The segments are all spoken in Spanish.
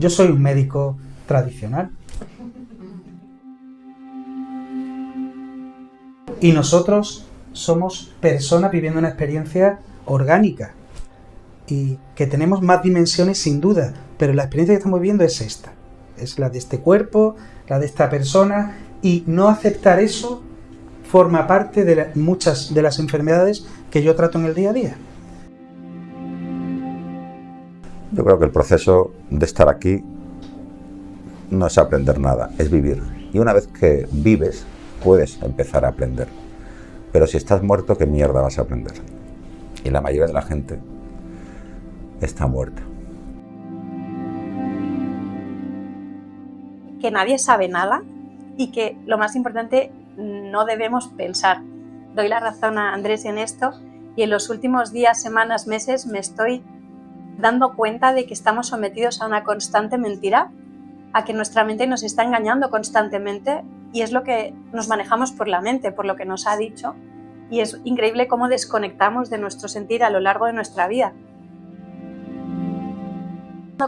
Yo soy un médico tradicional. Y nosotros somos personas viviendo una experiencia orgánica y que tenemos más dimensiones sin duda, pero la experiencia que estamos viviendo es esta, es la de este cuerpo, la de esta persona, y no aceptar eso forma parte de muchas de las enfermedades que yo trato en el día a día. Yo creo que el proceso de estar aquí no es aprender nada, es vivir. Y una vez que vives, puedes empezar a aprender. Pero si estás muerto, ¿qué mierda vas a aprender? Y la mayoría de la gente está muerta. Que nadie sabe nada y que, lo más importante, no debemos pensar. Doy la razón a Andrés en esto, y en los últimos días, semanas, meses me estoy dando cuenta de que estamos sometidos a una constante mentira, a que nuestra mente nos está engañando constantemente, y es lo que nos manejamos por la mente, por lo que nos ha dicho, y es increíble cómo desconectamos de nuestro sentir a lo largo de nuestra vida.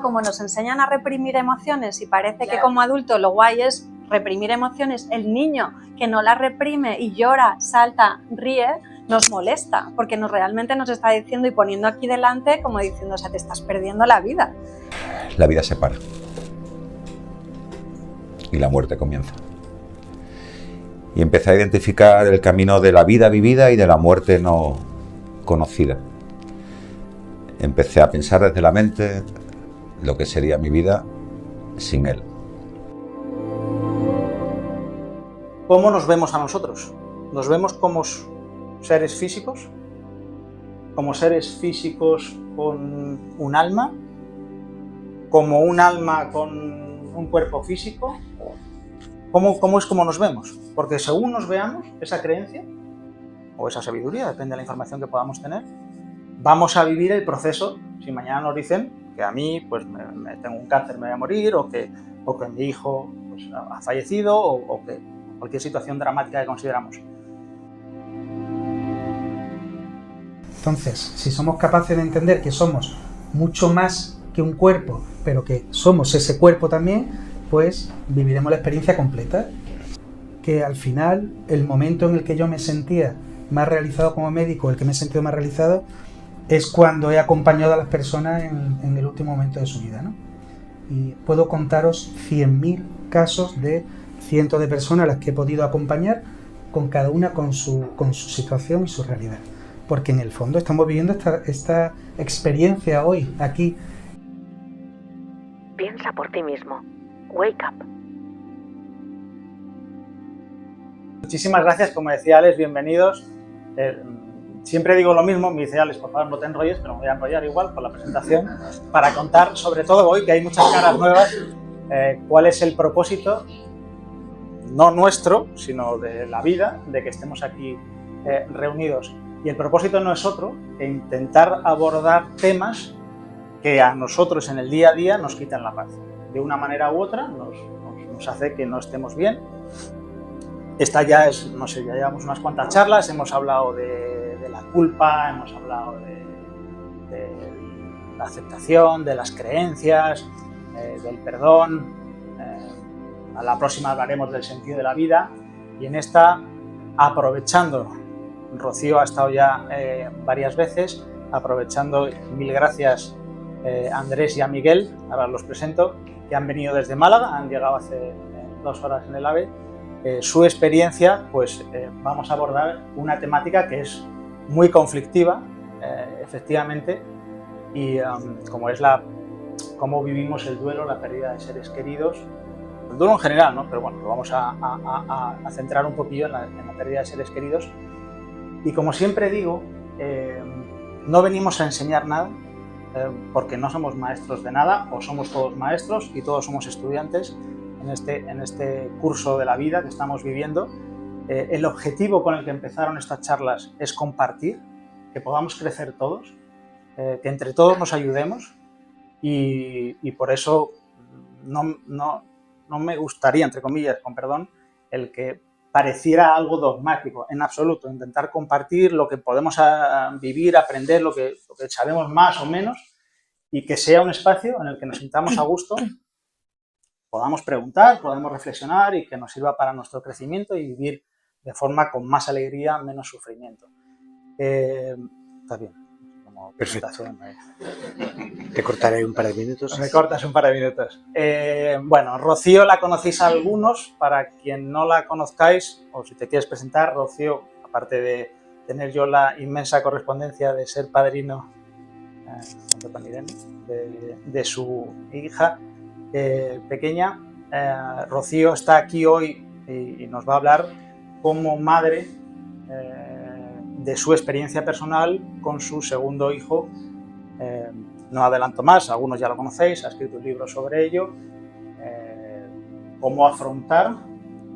Como nos enseñan a reprimir emociones y parece que como adulto lo guay es reprimir emociones, el niño que no las reprime y llora, salta, ríe, nos molesta, porque realmente nos está diciendo y poniendo aquí delante como diciendo, o sea, te estás perdiendo la vida. La vida se para. Y la muerte comienza. Y empecé a identificar el camino de la vida vivida y de la muerte no conocida. Empecé a pensar desde la mente lo que sería mi vida sin él. ¿Cómo nos vemos a nosotros? ¿Nos vemos como seres físicos? ¿Como seres físicos con un alma? ¿Como un alma con un cuerpo físico? ¿Cómo es como nos vemos? Porque según nos veamos, esa creencia o esa sabiduría, depende de la información que podamos tener, vamos a vivir el proceso. Si mañana nos dicen que a mí pues me tengo un cáncer, me voy a morir, o que mi hijo pues, ha fallecido, o que cualquier situación dramática que consideramos. Entonces, si somos capaces de entender que somos mucho más que un cuerpo, pero que somos ese cuerpo también, pues viviremos la experiencia completa. Que al final, el momento en el que yo me sentía más realizado como médico, el que me he sentido más realizado, es cuando he acompañado a las personas en el último momento de su vida, ¿no? Y puedo contaros 100.000 casos de cientos de personas a las que he podido acompañar, con cada una con su situación y su realidad. Porque en el fondo estamos viviendo esta experiencia hoy, aquí. Piensa por ti mismo. Wake up. Muchísimas gracias, como decía Alex, bienvenidos. Siempre digo lo mismo, me dice Alex, por favor no te enrolles, pero me voy a enrollar igual con la presentación, para contar, sobre todo hoy, que hay muchas caras nuevas, cuál es el propósito, no nuestro, sino de la vida, de que estemos aquí reunidos. Y el propósito no es otro que intentar abordar temas que a nosotros en el día a día nos quitan la paz. De una manera u otra nos hace que no estemos bien. Esta ya es, no sé, ya llevamos unas cuantas charlas, hemos hablado de la culpa, hemos hablado de la aceptación, de las creencias, del perdón. A la próxima hablaremos del sentido de la vida, y en esta, aprovechando, Rocío ha estado ya varias veces, aprovechando, mil gracias a Andrés y a Miguel, ahora los presento, que han venido desde Málaga, han llegado hace 2 horas en el AVE. Su experiencia, pues vamos a abordar una temática que es muy conflictiva, efectivamente, y como es cómo vivimos el duelo, la pérdida de seres queridos, el duelo en general, ¿no? Pero bueno, lo vamos a centrar un poquillo en la pérdida de seres queridos. Y como siempre digo, no venimos a enseñar nada, porque no somos maestros de nada, o somos todos maestros y todos somos estudiantes en este curso de la vida que estamos viviendo. El objetivo con el que empezaron estas charlas es compartir, que podamos crecer todos, que entre todos nos ayudemos, y por eso no me gustaría, entre comillas, con perdón, el que pareciera algo dogmático, en absoluto. Intentar compartir lo que podemos vivir, aprender, lo que sabemos más o menos, y que sea un espacio en el que nos sintamos a gusto, podamos preguntar, podamos reflexionar y que nos sirva para nuestro crecimiento y vivir de forma con más alegría, menos sufrimiento. Está bien. Como presentación. Te cortaré un par de minutos. Me cortas un par de minutos. Bueno, Rocío la conocéis algunos. Para quien no la conozcáis, o si te quieres presentar, Rocío, aparte de tener yo la inmensa correspondencia de ser padrino junto con Irene, de su hija pequeña, Rocío está aquí hoy y nos va a hablar como madre de su experiencia personal con su segundo hijo. No adelanto más, algunos ya lo conocéis, ha escrito un libro sobre ello, cómo afrontar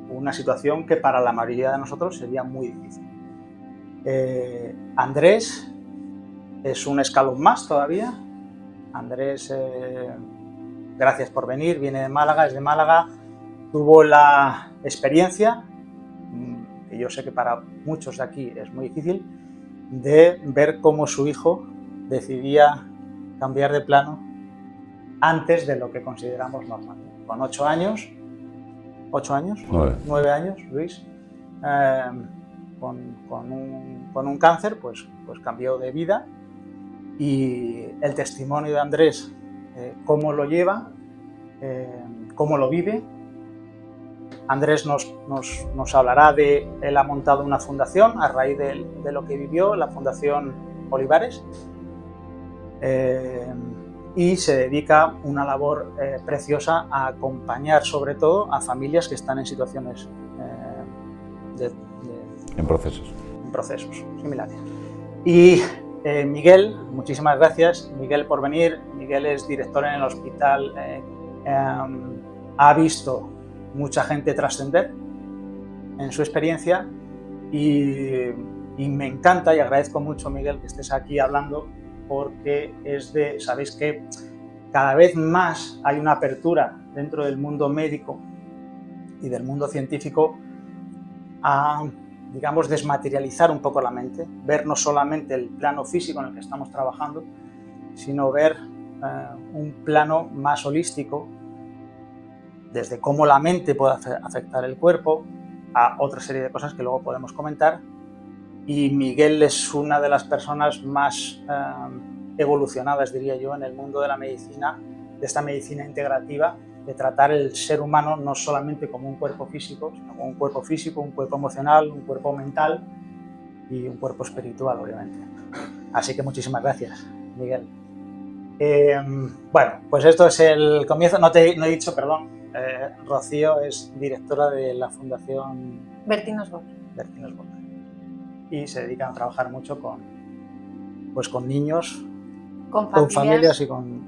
una situación que para la mayoría de nosotros sería muy difícil. Andrés es un escalón más todavía. Andrés, gracias por venir, viene de Málaga, es de Málaga, tuvo la experiencia, que yo sé que para muchos de aquí es muy difícil, de ver cómo su hijo decidía cambiar de plano antes de lo que consideramos normal. Con 9 años, Luis, con un cáncer, pues cambió de vida, y el testimonio de Andrés, cómo lo lleva, cómo lo vive. Andrés nos hablará de, él ha montado una fundación a raíz de lo que vivió, la Fundación Olivares, y se dedica una labor preciosa a acompañar sobre todo a familias que están en situaciones en procesos similares. Y Miguel, muchísimas gracias Miguel por venir. Miguel es director en el hospital, ha visto mucha gente trascender en su experiencia y me encanta y agradezco mucho, Miguel, que estés aquí hablando, porque sabéis que cada vez más hay una apertura dentro del mundo médico y del mundo científico a, digamos, desmaterializar un poco la mente, ver no solamente el plano físico en el que estamos trabajando, sino ver un plano más holístico, desde cómo la mente puede afectar el cuerpo, a otra serie de cosas que luego podemos comentar. Y Miguel es una de las personas más evolucionadas, diría yo, en el mundo de la medicina, de esta medicina integrativa, de tratar el ser humano no solamente como un cuerpo físico, sino como un cuerpo físico, un cuerpo emocional, un cuerpo mental y un cuerpo espiritual, obviamente. Así que muchísimas gracias, Miguel. Bueno, pues esto es el comienzo. No he dicho, perdón, Rocío es directora de la Fundación Bertín Osborne. Y se dedican a trabajar mucho con niños, Con familias y con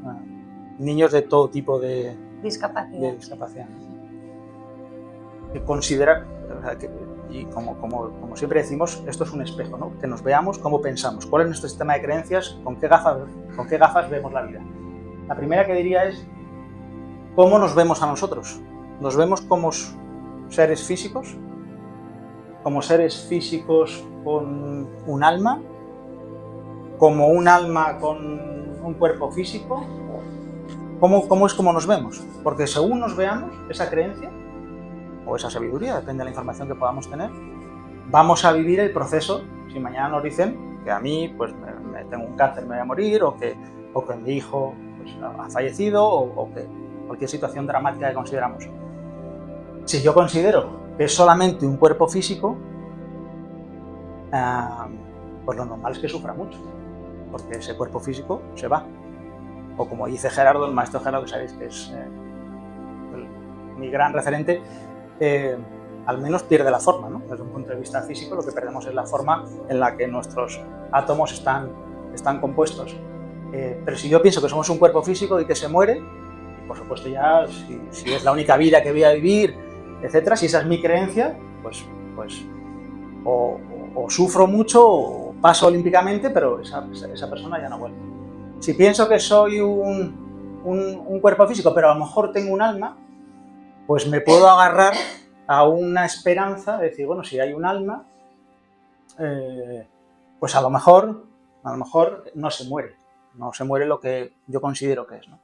niños de todo tipo de discapacidad. Que considerar, y como siempre decimos, esto es un espejo, ¿no? Que nos veamos cómo pensamos, cuál es nuestro sistema de creencias, con qué gafas vemos la vida. La primera que diría es cómo nos vemos a nosotros. ¿Nos vemos como seres físicos? ¿Como seres físicos con un alma? ¿Como un alma con un cuerpo físico? ¿Cómo es como nos vemos? Porque según nos veamos, esa creencia o esa sabiduría, depende de la información que podamos tener, vamos a vivir el proceso. Si mañana nos dicen que a mí pues me tengo un cáncer, me voy a morir, o que mi hijo pues, ha fallecido, o que cualquier situación dramática que consideramos. Si yo considero que es solamente un cuerpo físico, pues lo normal es que sufra mucho, porque ese cuerpo físico se va. O como dice Gerardo, el maestro Gerardo, que sabéis que es mi gran referente, al menos pierde la forma, ¿no? Desde un punto de vista físico, lo que perdemos es la forma en la que nuestros átomos están compuestos. Pero si yo pienso que somos un cuerpo físico y que se muere, y por supuesto ya si es la única vida que voy a vivir, etcétera, si esa es mi creencia, pues o sufro mucho o paso olímpicamente, pero esa persona ya no vuelve. Si pienso que soy un cuerpo físico, pero a lo mejor tengo un alma, pues me puedo agarrar a una esperanza de decir, bueno, si hay un alma, pues a lo mejor no se muere. no se muere lo que yo considero que es, ¿no?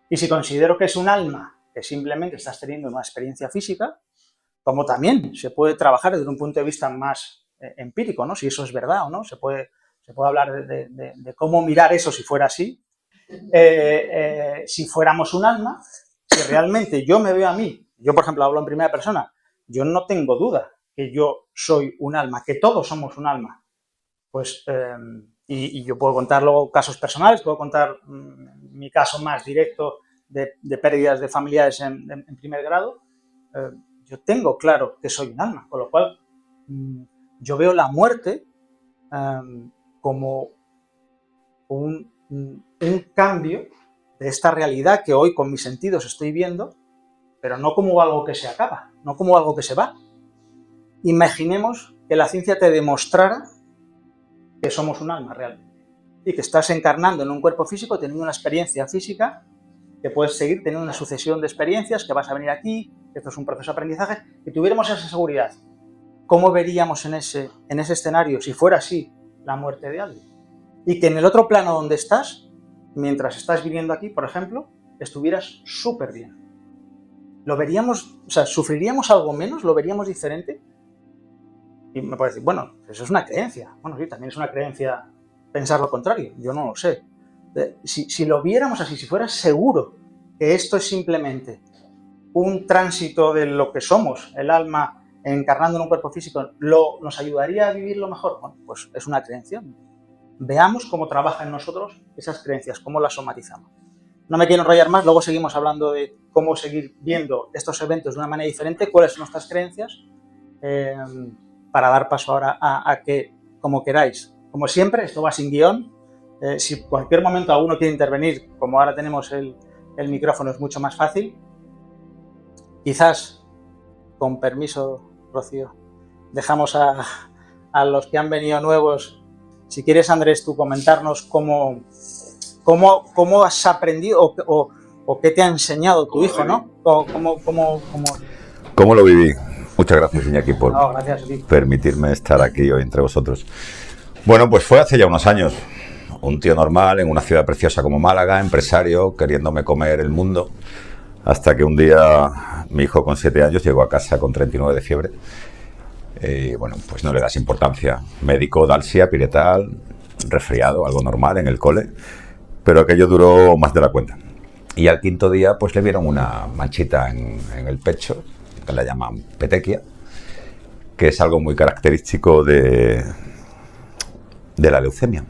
Y si considero que es un alma, que simplemente estás teniendo una experiencia física, como también se puede trabajar desde un punto de vista más empírico, ¿no? Si eso es verdad o no, se puede hablar de cómo mirar eso si fuera así. Si fuéramos un alma, si realmente yo me veo a mí, yo por ejemplo hablo en primera persona, yo no tengo duda que yo soy un alma, que todos somos un alma. Pues, y yo puedo contar luego casos personales, puedo contar mi caso más directo de pérdidas de familiares en primer grado. Yo tengo claro que soy un alma, con lo cual yo veo la muerte como un cambio de esta realidad que hoy con mis sentidos estoy viendo, pero no como algo que se acaba, no como algo que se va. Imaginemos que la ciencia te demostrara que somos un alma realmente y que estás encarnando en un cuerpo físico, teniendo una experiencia física, que puedes seguir teniendo una sucesión de experiencias, que vas a venir aquí, que esto es un proceso de aprendizaje, que tuviéramos esa seguridad. ¿Cómo veríamos en ese escenario, si fuera así, la muerte de alguien? Y que en el otro plano donde estás, mientras estás viviendo aquí, por ejemplo, estuvieras súper bien. ¿Lo veríamos, o sea, sufriríamos algo menos? ¿Lo veríamos diferente? Y me puede decir, bueno, eso es una creencia. Bueno, sí, también es una creencia pensar lo contrario. Yo no lo sé. Si lo viéramos así, si fuera seguro que esto es simplemente un tránsito de lo que somos, el alma encarnando en un cuerpo físico, ¿nos ayudaría a vivirlo mejor? Bueno, pues es una creencia. Veamos cómo trabajan en nosotros esas creencias, cómo las somatizamos. No me quiero enrollar más, luego seguimos hablando de cómo seguir viendo estos eventos de una manera diferente, cuáles son nuestras creencias, para dar paso ahora a que, como queráis. Como siempre, esto va sin guión. Si en cualquier momento alguno quiere intervenir, como ahora tenemos el micrófono, es mucho más fácil. Quizás, con permiso, Rocío, dejamos a los que han venido nuevos. Si quieres, Andrés, tú comentarnos cómo has aprendido o qué te ha enseñado tu hijo, ¿no? ¿Cómo lo viví? Muchas gracias, Iñaki, por gracias, permitirme estar aquí hoy entre vosotros. Bueno, pues fue hace ya unos años. Un tío normal en una ciudad preciosa como Málaga, empresario, queriéndome comer el mundo, hasta que un día mi hijo con 7 años llegó a casa con 39 de fiebre. Bueno, pues no le das importancia. Médico, Dalsia, Piretal, resfriado, algo normal en el cole, pero aquello duró más de la cuenta. Y al 5.º día pues le vieron una manchita en el pecho, que la llaman petequia, que es algo muy característico de la leucemia.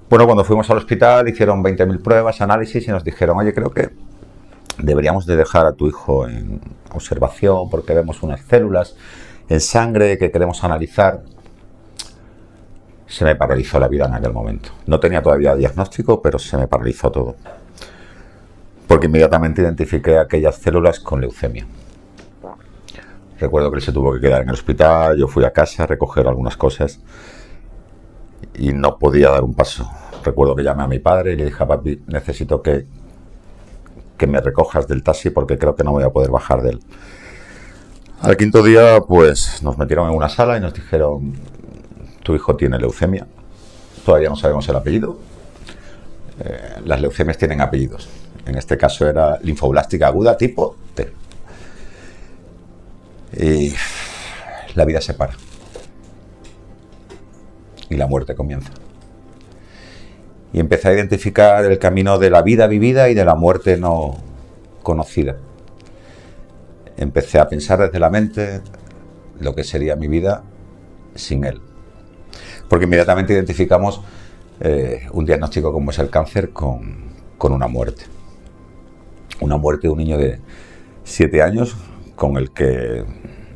Bueno, cuando fuimos al hospital hicieron 20.000 pruebas, análisis y nos dijeron, oye, creo que deberíamos de dejar a tu hijo en observación porque vemos unas células en sangre que queremos analizar. Se me paralizó la vida en aquel momento. No tenía todavía diagnóstico, pero se me paralizó todo. Porque inmediatamente identifiqué aquellas células con leucemia. Recuerdo que él se tuvo que quedar en el hospital, yo fui a casa a recoger algunas cosas y no podía dar un paso. Recuerdo que llamé a mi padre y le dije, papi, necesito que me recojas del taxi porque creo que no voy a poder bajar de él. Al 5.º día, pues nos metieron en una sala y nos dijeron, tu hijo tiene leucemia. Todavía no sabemos el apellido. Las leucemias tienen apellidos. En este caso era linfoblástica aguda tipo T. Y la vida se para. Y la muerte comienza. Y empecé a identificar el camino de la vida vivida y de la muerte no conocida. Empecé a pensar desde la mente lo que sería mi vida sin él. Porque inmediatamente identificamos un diagnóstico como es el cáncer con una muerte. Una muerte de un niño de 7 años con el que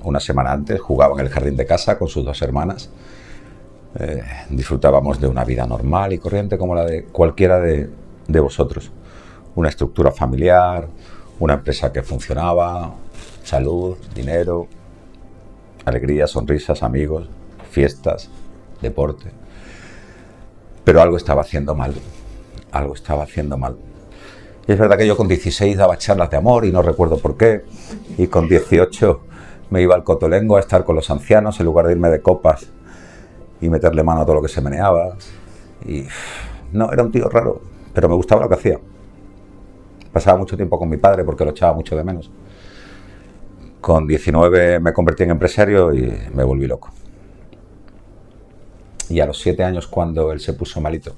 una semana antes jugaba en el jardín de casa con sus 2 hermanas. Disfrutábamos de una vida normal y corriente como la de cualquiera de vosotros. Una estructura familiar, una empresa que funcionaba, salud, dinero, alegría, sonrisas, amigos, fiestas, deporte. Pero algo estaba haciendo mal. Algo estaba haciendo mal. Y es verdad que yo con 16 daba charlas de amor y no recuerdo por qué. Y con 18 me iba al Cotolengo a estar con los ancianos en lugar de irme de copas y meterle mano a todo lo que se meneaba. Y No, era un tío raro, pero me gustaba lo que hacía. Pasaba mucho tiempo con mi padre porque lo echaba mucho de menos. Con 19 me convertí en empresario y me volví loco. Y a los 7 años, cuando él se puso malito,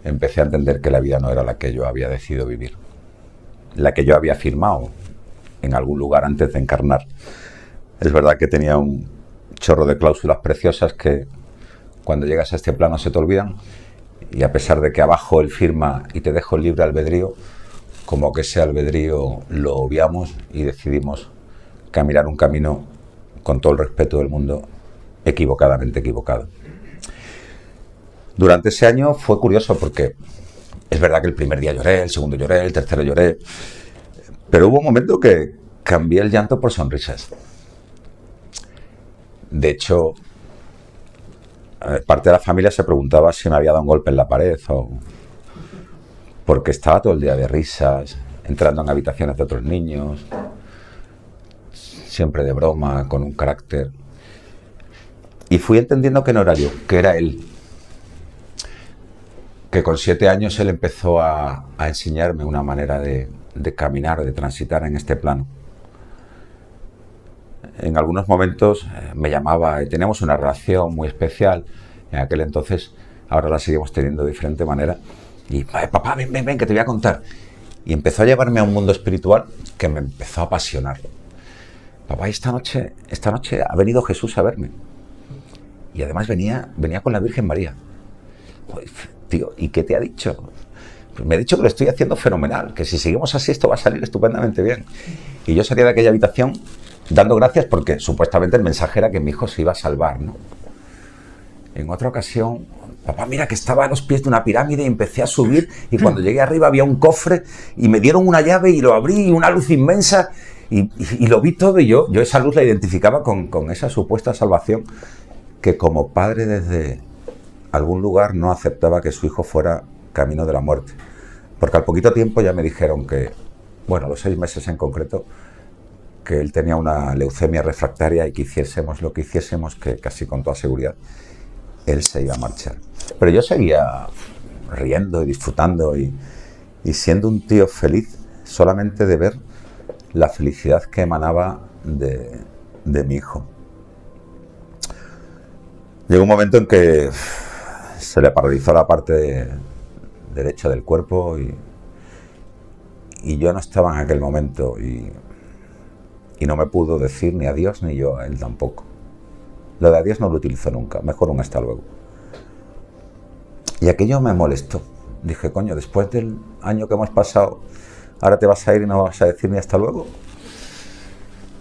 empecé a entender que la vida no era la que yo había decidido vivir, la que yo había firmado en algún lugar antes de encarnar. Es verdad que tenía un chorro de cláusulas preciosas que cuando llegas a este plano se te olvidan, y a pesar de que abajo él firma y te dejo el libre albedrío, como que ese albedrío lo obviamos y decidimos caminar un camino, con todo el respeto del mundo, equivocadamente equivocado. Durante ese año fue curioso porque es verdad que el primer día lloré, el segundo lloré, el tercero lloré, pero hubo un momento que cambié el llanto por sonrisas. De hecho, parte de la familia se preguntaba si me había dado un golpe en la pared o porque estaba todo el día de risas, entrando en habitaciones de otros niños, siempre de broma, con un carácter. Y fui entendiendo que no era yo, que era él. Que con 7 años él empezó a enseñarme una manera de caminar, de transitar en este plano. En algunos momentos me llamaba y teníamos una relación muy especial. En aquel entonces, ahora la seguimos teniendo de diferente manera. Y, papá, ven, que te voy a contar. Y empezó a llevarme a un mundo espiritual que me empezó a apasionar. Papá, esta noche ha venido Jesús a verme. Y además venía con la Virgen María. Pues, tío, ¿y qué te ha dicho? Pues me ha dicho que lo estoy haciendo fenomenal, que si seguimos así esto va a salir estupendamente bien. Y yo salía de aquella habitación dando gracias porque supuestamente el mensaje era que mi hijo se iba a salvar, ¿no? En otra ocasión, papá, mira que estaba a los pies de una pirámide y empecé a subir y cuando llegué arriba había un cofre y me dieron una llave y lo abrí y una luz inmensa y lo vi todo y yo esa luz la identificaba con esa supuesta salvación que como padre desde algún lugar no aceptaba que su hijo fuera camino de la muerte. Porque al poquito tiempo ya me dijeron que, bueno, a los 6 meses en concreto, que él tenía una leucemia refractaria y que hiciésemos lo que hiciésemos, que casi con toda seguridad, él se iba a marchar. Pero yo seguía riendo y disfrutando y siendo un tío feliz solamente de ver la felicidad que emanaba de mi hijo. Llegó un momento en que se le paralizó la parte derecha del cuerpo y yo no estaba en aquel momento y no me pudo decir ni adiós ni yo a él tampoco. Lo de adiós no lo utilizo nunca, mejor un hasta luego. Y aquello me molestó. Dije, coño, después del año que hemos pasado, ¿ahora te vas a ir y no vas a decir ni hasta luego?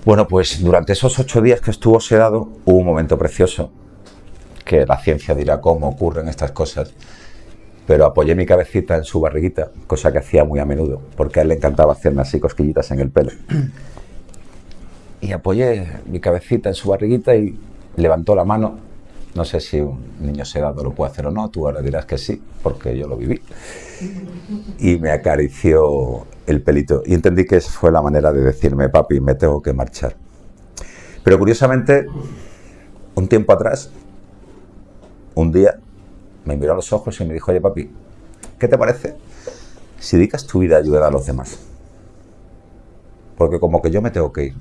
Bueno, pues durante esos 8 días que estuvo sedado, hubo un momento precioso, que la ciencia dirá cómo ocurren estas cosas, pero apoyé mi cabecita en su barriguita, cosa que hacía muy a menudo, porque a él le encantaba hacerme así cosquillitas en el pelo. Y apoyé mi cabecita en su barriguita y levantó la mano. No sé si un niño sedado lo puede hacer o no, tú ahora dirás que sí, porque yo lo viví. Y me acarició el pelito y entendí que esa fue la manera de decirme, papi, me tengo que marchar. Pero curiosamente, un tiempo atrás, un día, me miró a los ojos y me dijo, oye, papi, ¿qué te parece si dedicas tu vida a ayudar a los demás? Porque como que yo me tengo que ir.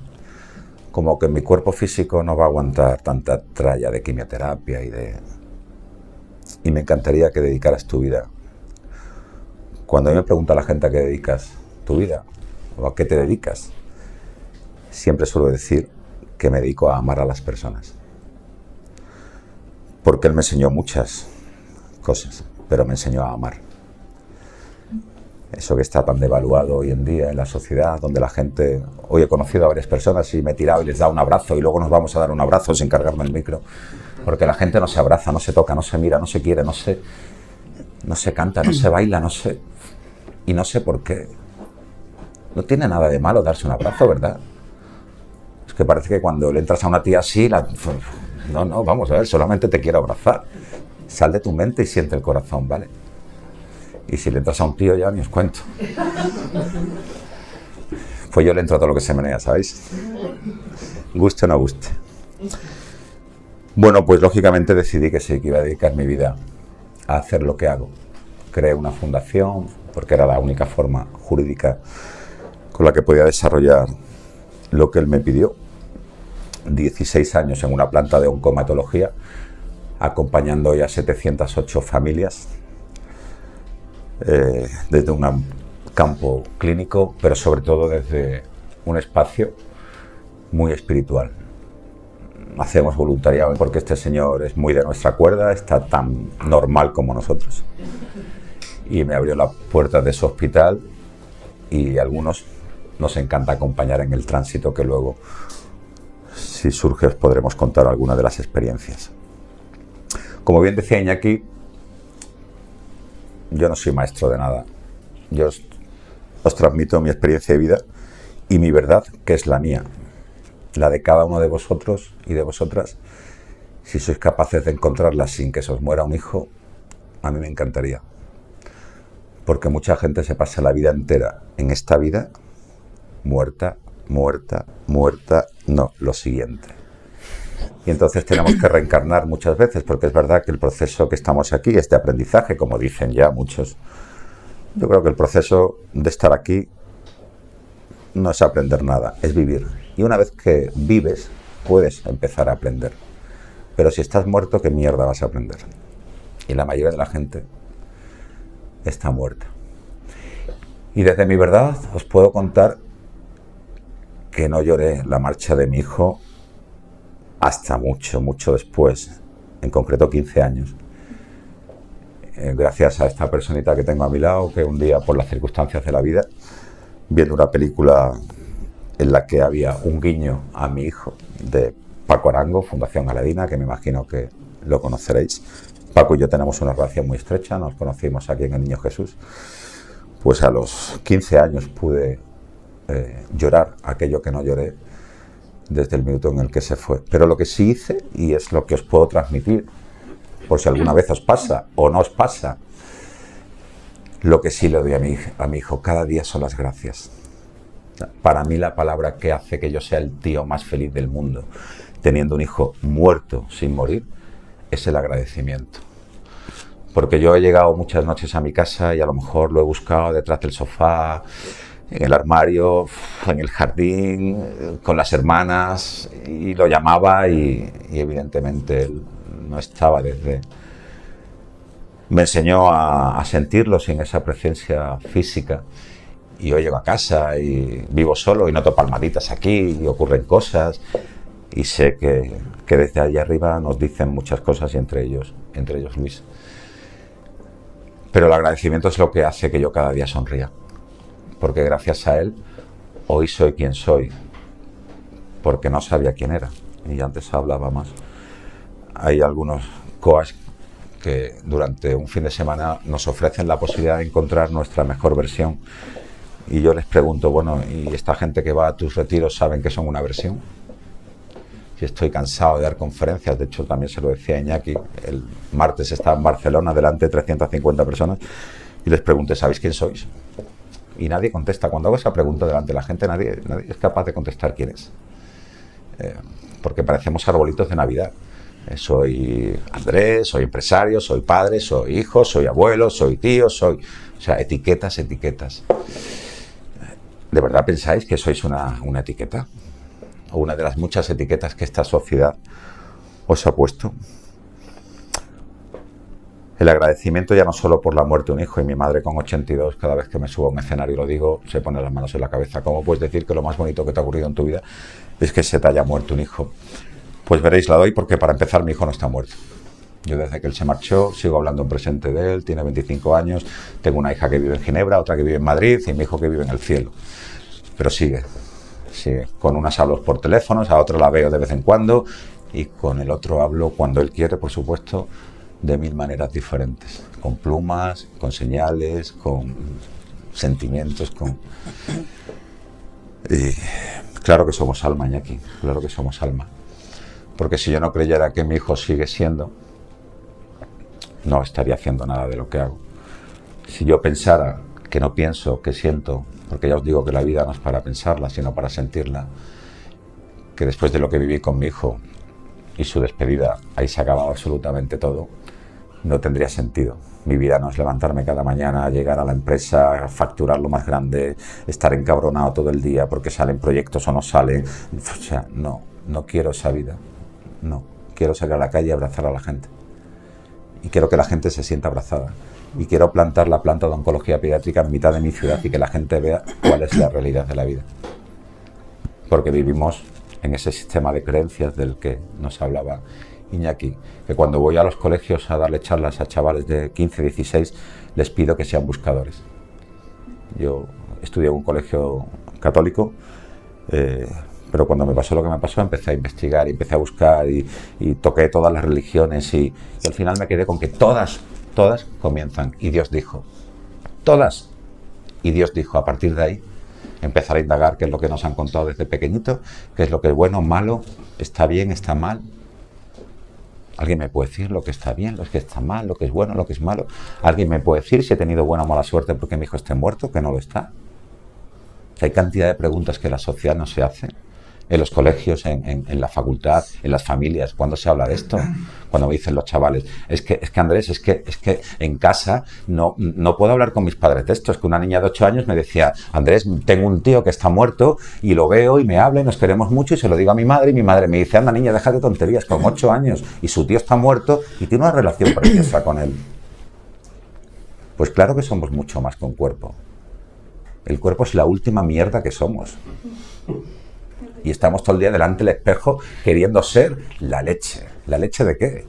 Como que mi cuerpo físico no va a aguantar tanta tralla de quimioterapia y me encantaría que dedicaras tu vida. Cuando a mí me pregunta la gente a qué dedicas tu vida o a qué te dedicas, siempre suelo decir que me dedico a amar a las personas. Porque él me enseñó muchas cosas, pero me enseñó a amar. Eso que está tan devaluado hoy en día en la sociedad, donde la gente... Hoy he conocido a varias personas y me he tirado y les da un abrazo y luego nos vamos a dar un abrazo sin cargarme el micro. Porque la gente no se abraza, no se toca, no se mira, no se quiere, no se canta, no se baila, no sé... Y no sé por qué. No tiene nada de malo darse un abrazo, ¿verdad? Es que parece que cuando le entras a una tía así... No, vamos a ver, solamente te quiero abrazar. Sal de tu mente y siente el corazón, ¿vale? Y si le entras a un tío ya ni os cuento. Pues yo le entro a todo lo que se menea, ¿sabéis? Guste o no guste. Bueno, pues lógicamente decidí que sí, que iba a dedicar mi vida a hacer lo que hago. creé una fundación porque era la única forma jurídica con la que podía desarrollar lo que él me pidió. 16 años en una planta de oncohematología, acompañando ya 708 familias desde un campo clínico, pero sobre todo desde un espacio muy espiritual. Hacemos voluntariado porque este señor es muy de nuestra cuerda, está tan normal como nosotros. Y me abrió las puertas de su hospital y a algunos nos encanta acompañar en el tránsito, que luego, si surge, os podremos contar algunas de las experiencias. Como bien decía Iñaki, yo no soy maestro de nada. Yo os transmito mi experiencia de vida y mi verdad, que es la mía, la de cada uno de vosotros y de vosotras. Si sois capaces de encontrarla sin que se os muera un hijo, a mí me encantaría. Porque mucha gente se pasa la vida entera en esta vida muerta, muerta, muerta, no, lo siguiente. Y entonces tenemos que reencarnar muchas veces, porque es verdad que el proceso que estamos aquí es de aprendizaje, como dicen ya muchos. Yo creo que el proceso de estar aquí no es aprender nada, es vivir. Y una vez que vives, puedes empezar a aprender. Pero si estás muerto, ¿qué mierda vas a aprender? Y la mayoría de la gente está muerta. Y desde mi verdad os puedo contar que no lloré la marcha de mi hijo hasta mucho, mucho después, en concreto 15 años. Gracias a esta personita que tengo a mi lado, que un día, por las circunstancias de la vida, viendo una película en la que había un guiño a mi hijo, de Paco Arango, Fundación Aladina, que me imagino que lo conoceréis. Paco y yo tenemos una relación muy estrecha, nos conocimos aquí en el Niño Jesús. Pues a los 15 años pude llorar aquello que no lloré desde el minuto en el que se fue. Pero lo que sí hice, y es lo que os puedo transmitir, por si alguna vez os pasa o no os pasa, lo que sí le doy a mi hijo cada día son las gracias. Para mí la palabra que hace que yo sea el tío más feliz del mundo, teniendo un hijo muerto sin morir, es el agradecimiento. Porque yo he llegado muchas noches a mi casa y a lo mejor lo he buscado detrás del sofá, en el armario, en el jardín, con las hermanas, y lo llamaba y evidentemente él no estaba desde... Me enseñó a sentirlo sin esa presencia física. Y yo llego a casa y vivo solo y noto palmaditas aquí y ocurren cosas. Y sé que desde allá arriba nos dicen muchas cosas, y entre ellos Luis. Pero el agradecimiento es lo que hace que yo cada día sonría. Porque gracias a él, hoy soy quien soy. Porque no sabía quién era. Y antes hablaba más. Hay algunos coach que durante un fin de semana nos ofrecen la posibilidad de encontrar nuestra mejor versión. Y yo les pregunto, bueno, ¿y esta gente que va a tus retiros saben que son una versión? Si estoy cansado de dar conferencias, de hecho también se lo decía a Iñaki, el martes estaba en Barcelona delante de 350 personas y les pregunté, ¿sabéis quién sois? Y nadie contesta. Cuando hago esa pregunta delante de la gente, nadie es capaz de contestar quién es. Porque parecemos arbolitos de Navidad. Soy Andrés, soy empresario, soy padre, soy hijo, soy abuelo, soy tío, soy... O sea, etiquetas, etiquetas. ¿De verdad pensáis que sois una etiqueta? ¿O una de las muchas etiquetas que esta sociedad os ha puesto? El agradecimiento ya no solo por la muerte de un hijo, y mi madre con 82, cada vez que me subo a un escenario y lo digo, se pone las manos en la cabeza. ¿Cómo puedes decir que lo más bonito que te ha ocurrido en tu vida es que se te haya muerto un hijo? Pues veréis, la doy porque para empezar mi hijo no está muerto. Yo desde que él se marchó sigo hablando en presente de él, tiene 25 años, tengo una hija que vive en Ginebra, otra que vive en Madrid y mi hijo que vive en el cielo. Pero sigue, con unas hablo por teléfonos, a otra la veo de vez en cuando y con el otro hablo cuando él quiere, por supuesto, de 1000 maneras diferentes, con plumas, con señales, con sentimientos, Y claro que somos alma, Iñaki, claro que somos alma. Porque si yo no creyera que mi hijo sigue siendo, no estaría haciendo nada de lo que hago. Si yo pensara que no pienso, que siento, porque ya os digo que la vida no es para pensarla, sino para sentirla, que después de lo que viví con mi hijo y su despedida, ahí se ha acabado absolutamente todo, no tendría sentido. Mi vida no es levantarme cada mañana, llegar a la empresa, facturar lo más grande, estar encabronado todo el día porque salen proyectos o no salen. O sea, no quiero esa vida. No, quiero salir a la calle y abrazar a la gente. Y quiero que la gente se sienta abrazada. Y quiero plantar la planta de oncología pediátrica en mitad de mi ciudad y que la gente vea cuál es la realidad de la vida. Porque vivimos en ese sistema de creencias del que nos hablaba Iñaki, que cuando voy a los colegios a darle charlas a chavales de 15, 16, les pido que sean buscadores. Yo estudié en un colegio católico, pero cuando me pasó lo que me pasó empecé a investigar, y empecé a buscar y toqué todas las religiones y al final me quedé con que todas comienzan y Dios dijo, todas, y Dios dijo. A partir de ahí empezar a indagar qué es lo que nos han contado desde pequeñito, qué es lo que es bueno, malo, está bien, está mal. ¿Alguien me puede decir lo que está bien, lo que está mal, lo que es bueno, lo que es malo? ¿Alguien me puede decir si he tenido buena o mala suerte porque mi hijo esté muerto, que no lo está? Hay cantidad de preguntas que la sociedad no se hace. En los colegios, en la facultad, en las familias, ¿cuándo se habla de esto? Cuando me dicen los chavales, es que Andrés, es que en casa no puedo hablar con mis padres de esto. Es que una niña de 8 años me decía, Andrés, tengo un tío que está muerto y lo veo y me habla y nos queremos mucho y se lo digo a mi madre y mi madre me dice, anda niña, deja de tonterías, con 8 años y su tío está muerto y tiene una relación preciosa con él. Pues claro que somos mucho más que un cuerpo. El cuerpo es la última mierda que somos. Y estamos todo el día delante del espejo queriendo ser la leche. ¿La leche de qué?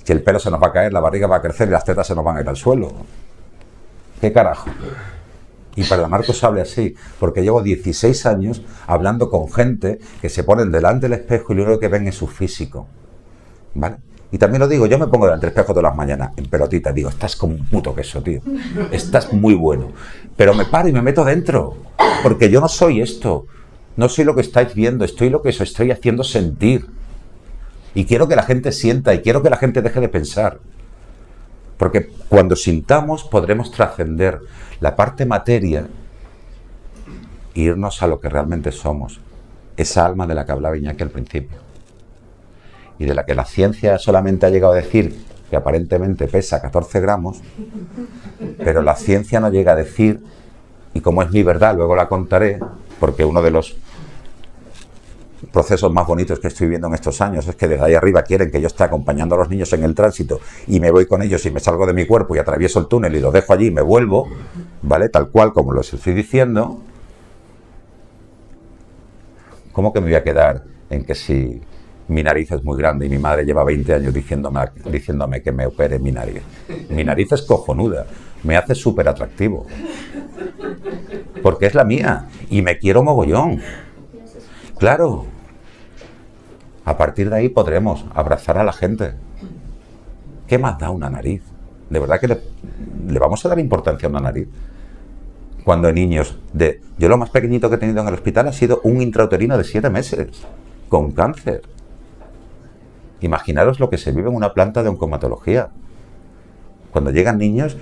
Si el pelo se nos va a caer, la barriga va a crecer y las tetas se nos van a ir al suelo. ¿Qué carajo? Y perdonar que os hable así, porque llevo 16 años hablando con gente que se ponen delante del espejo y lo único que ven es su físico. ¿Vale? Y también lo digo, yo me pongo delante del espejo todas las mañanas, en pelotita, digo, estás como un puto queso, tío. Estás muy bueno. Pero me paro y me meto dentro, porque yo no soy esto. No soy lo que estáis viendo, estoy lo que os estoy haciendo sentir. Y quiero que la gente sienta y quiero que la gente deje de pensar. Porque cuando sintamos podremos trascender la parte materia e irnos a lo que realmente somos. Esa alma de la que hablaba Iñaki al principio. Y de la que la ciencia solamente ha llegado a decir que aparentemente pesa 14 gramos, pero la ciencia no llega a decir, y como es mi verdad, luego la contaré, porque uno de los procesos más bonitos que estoy viendo en estos años es que desde ahí arriba quieren que yo esté acompañando a los niños en el tránsito y me voy con ellos y me salgo de mi cuerpo y atravieso el túnel y los dejo allí y me vuelvo, ¿vale? Tal cual como los estoy diciendo. ¿Cómo que me voy a quedar en que si mi nariz es muy grande y mi madre lleva 20 años diciéndome que me opere mi nariz? Mi nariz es cojonuda, me hace súper atractivo. Porque es la mía y me quiero mogollón. Claro. A partir de ahí podremos abrazar a la gente. ¿Qué más da una nariz? ¿De verdad que le vamos a dar importancia a una nariz? Cuando hay niños yo lo más pequeñito que he tenido en el hospital ha sido un intrauterino de 7 meses, con cáncer. Imaginaros lo que se vive en una planta de oncomatología. Cuando llegan niños,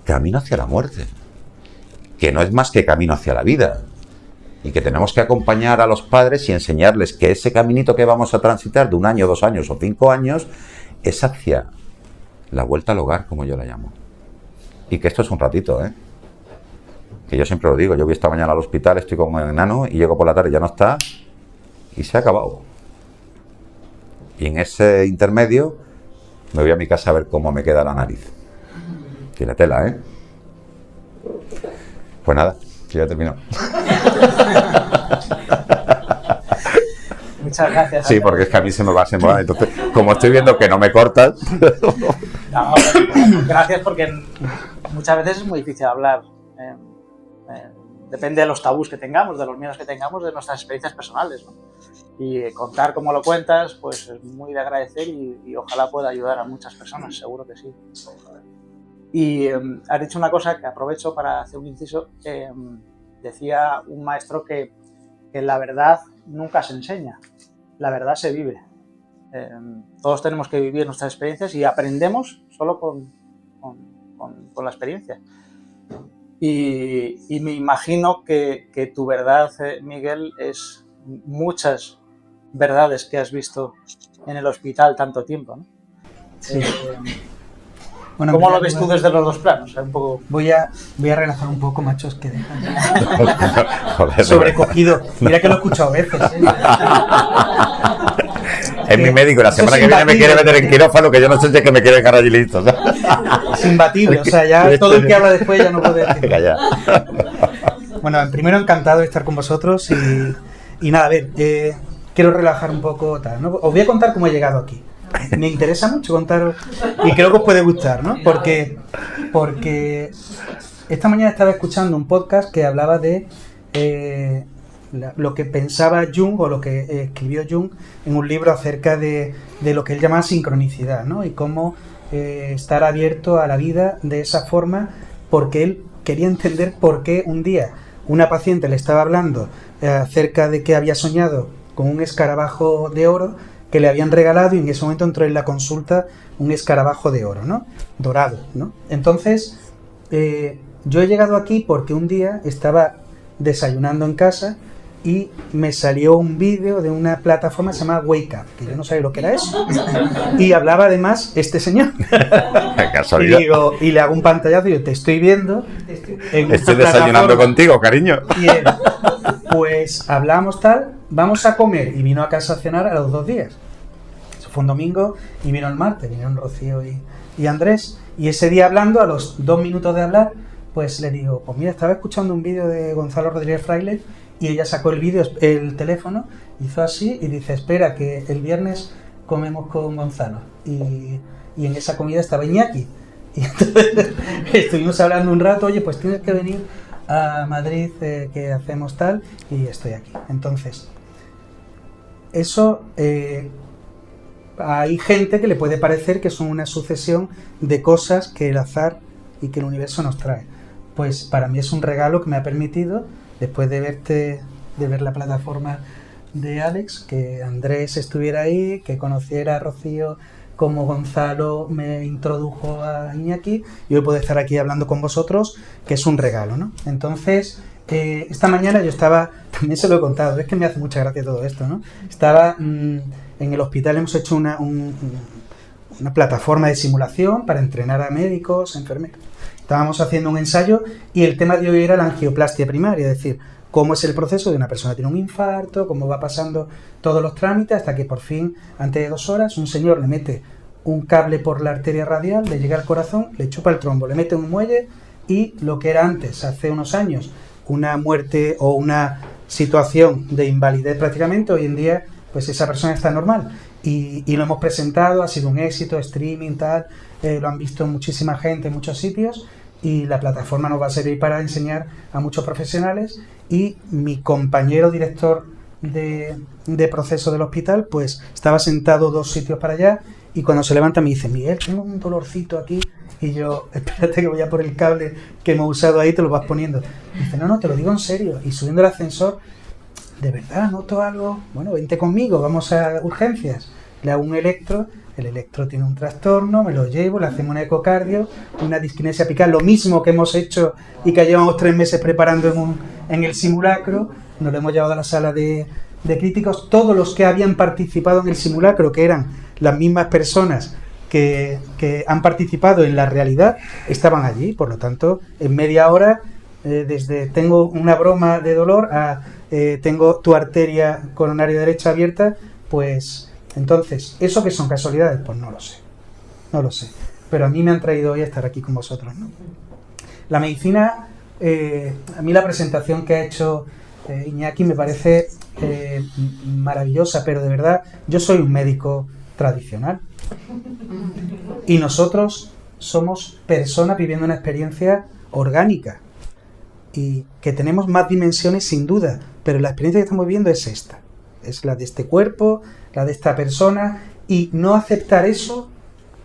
camino hacia la muerte. Que no es más que camino hacia la vida. Y que tenemos que acompañar a los padres y enseñarles que ese caminito que vamos a transitar de 1 año, 2 años o 5 años es hacia la vuelta al hogar, como yo la llamo. Y que esto es un ratito, ¿eh? Que yo siempre lo digo, yo voy esta mañana al hospital, estoy con un enano y llego por la tarde y ya no está y se ha acabado. Y en ese intermedio me voy a mi casa a ver cómo me queda la nariz. Tiene tela, ¿eh? Pues nada, ya he terminado. Muchas gracias. Sí, porque es que a mí se me va. Entonces, como estoy viendo que no me cortas... No, gracias, porque muchas veces es muy difícil hablar. Depende de los tabús que tengamos, de los miedos que tengamos, de nuestras experiencias personales, ¿no? Y contar como lo cuentas, pues es muy de agradecer y ojalá pueda ayudar a muchas personas, seguro que sí. Y has dicho una cosa que aprovecho para hacer un inciso. Decía un maestro que la verdad nunca se enseña, la verdad se vive. Todos tenemos que vivir nuestras experiencias y aprendemos solo con la experiencia. Y me imagino que tu verdad, Miguel, es muchas verdades que has visto en el hospital tanto tiempo, ¿no? Sí. Bueno, ¿Cómo lo ves tú desde los dos planos? Un poco... Voy a relajar un poco, machos, que dejan. Joder, Sobrecogido. Mira que lo he escuchado veces. Es mi médico, la semana que viene me quiere meter en quirófano, que yo no sé si es que me quiere dejar allí listo. Es imbatible, o sea, ya todo el que habla después ya no puede decir. Venga, ya. Bueno, primero encantado de estar con vosotros y nada, a ver, quiero relajar un poco tal, ¿no? Os voy a contar cómo he llegado aquí. Me interesa mucho contaros y creo que os puede gustar, ¿no? Porque esta mañana estaba escuchando un podcast que hablaba de lo que pensaba Jung o lo que escribió Jung en un libro acerca de lo que él llama sincronicidad, ¿no? Y cómo estar abierto a la vida de esa forma, porque él quería entender por qué un día una paciente le estaba hablando acerca de que había soñado con un escarabajo de oro que le habían regalado, y en ese momento entró en la consulta un escarabajo de oro, ¿no? Dorado, ¿no? Entonces, yo he llegado aquí porque un día estaba desayunando en casa y me salió un vídeo de una plataforma que se llama Wake Up, que yo no sabía lo que era eso, y hablaba además este señor. Casualidad. Y le hago un pantallazo y digo, te estoy viendo. Estoy desayunando contigo, cariño. Y él, pues hablamos tal, vamos a comer, y vino a casa a cenar a los 2 días. Eso fue un domingo y vino el martes, vinieron Rocío y Andrés, y ese día hablando, a los 2 minutos de hablar, pues le digo, pues mira, estaba escuchando un vídeo de Gonzalo Rodríguez Fraile, y ella sacó el teléfono, hizo así y dice, espera, que el viernes comemos con Gonzalo. Y en esa comida estaba Iñaki. Y entonces estuvimos hablando un rato, oye, pues tienes que venir a Madrid, que hacemos tal, y estoy aquí. Entonces, eso, hay gente que le puede parecer que son una sucesión de cosas que el azar y que el universo nos trae. Pues para mí es un regalo que me ha permitido, después de ver la plataforma de Alex, que Andrés estuviera ahí, que conociera a Rocío, como Gonzalo me introdujo a Iñaki, y hoy puedo estar aquí hablando con vosotros, que es un regalo, ¿no? Entonces, esta mañana yo estaba, también se lo he contado, es que me hace mucha gracia todo esto, ¿no? Estaba en el hospital, hemos hecho una plataforma de simulación para entrenar a médicos, enfermeros. Estábamos haciendo un ensayo y el tema de hoy era la angioplastia primaria, es decir, cómo es el proceso de una persona que tiene un infarto, cómo va pasando todos los trámites hasta que por fin, antes de 2 horas, un señor le mete un cable por la arteria radial, le llega al corazón, le chupa el trombo, le mete un muelle, y lo que era antes, hace unos años, una muerte o una situación de invalidez prácticamente, hoy en día pues esa persona está normal. Y lo hemos presentado, ha sido un éxito, streaming, tal, lo han visto muchísima gente en muchos sitios, y la plataforma nos va a servir para enseñar a muchos profesionales. Y mi compañero director de proceso del hospital, pues estaba sentado 2 sitios para allá, y cuando se levanta me dice, Miguel, tengo un dolorcito aquí, y yo, espérate que voy a por el cable que hemos usado ahí, te lo vas poniendo. Y dice, no, te lo digo en serio. Y subiendo el ascensor, de verdad, noto algo, bueno, vente conmigo, vamos a urgencias. Le hago un electro, el electro tiene un trastorno, me lo llevo, le hacemos un ecocardio, una disquinesia apical, lo mismo que hemos hecho y que llevamos 3 meses preparando en el simulacro. Nos lo hemos llevado a la sala de críticos. Todos los que habían participado en el simulacro, que eran las mismas personas que han participado en la realidad, estaban allí. Por lo tanto, en media hora, desde tengo una broma de dolor a tengo tu arteria coronaria derecha abierta, pues entonces, ¿eso qué son casualidades? Pues no lo sé, pero a mí me han traído hoy a estar aquí con vosotros, ¿no? La medicina, a mí la presentación que ha hecho Iñaki me parece maravillosa, pero de verdad, yo soy un médico tradicional y nosotros somos personas viviendo una experiencia orgánica y que tenemos más dimensiones sin duda, pero la experiencia que estamos viviendo es esta, es la de este cuerpo, la de esta persona, y no aceptar eso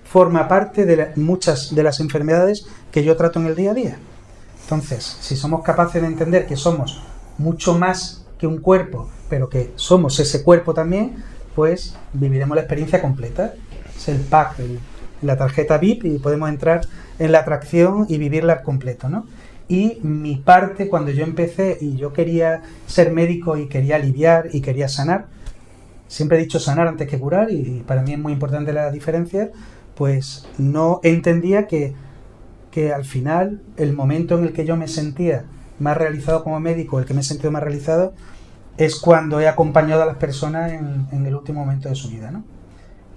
forma parte de muchas de las enfermedades que yo trato en el día a día. Entonces, si somos capaces de entender que somos mucho más que un cuerpo, pero que somos ese cuerpo también, pues viviremos la experiencia completa. Es el pack, la tarjeta VIP, y podemos entrar en la atracción y vivirla al completo, ¿no? Y mi parte, cuando yo empecé y yo quería ser médico y quería aliviar y quería sanar, siempre he dicho sanar antes que curar, y para mí es muy importante la diferencia, pues no entendía que al final el momento en el que yo me sentía más realizado como médico, el que me he sentido más realizado, es cuando he acompañado a las personas en el último momento de su vida, ¿no?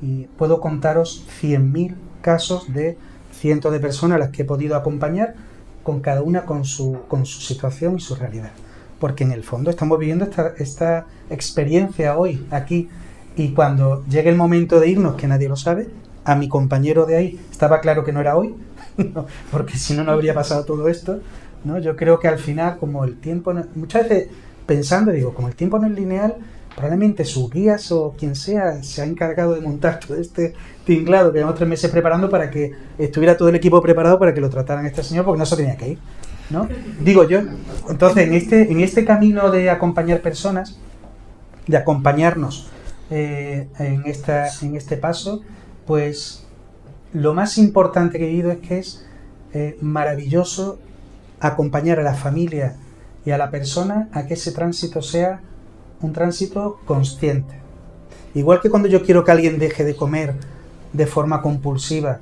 Y puedo contaros 100.000 casos de cientos de personas a las que he podido acompañar, con cada una con su situación y su realidad. Porque en el fondo estamos viviendo esta experiencia hoy, aquí, y cuando llegue el momento de irnos, que nadie lo sabe, a mi compañero de ahí estaba claro que no era hoy, no, porque si no, no habría pasado todo esto, ¿no? Yo creo que al final, como el tiempo, muchas veces pensando, digo, como el tiempo no es lineal, probablemente sus guías o quien sea se ha encargado de montar todo este tinglado que llevamos 3 meses preparando para que estuviera todo el equipo preparado para que lo trataran este señor, porque no se tenía que ir, ¿no? Digo yo. Entonces, en este camino de acompañar personas, de acompañarnos en este paso, pues lo más importante que he vivido es que es maravilloso acompañar a la familia y a la persona a que ese tránsito sea un tránsito consciente. Igual que cuando yo quiero que alguien deje de comer de forma compulsiva,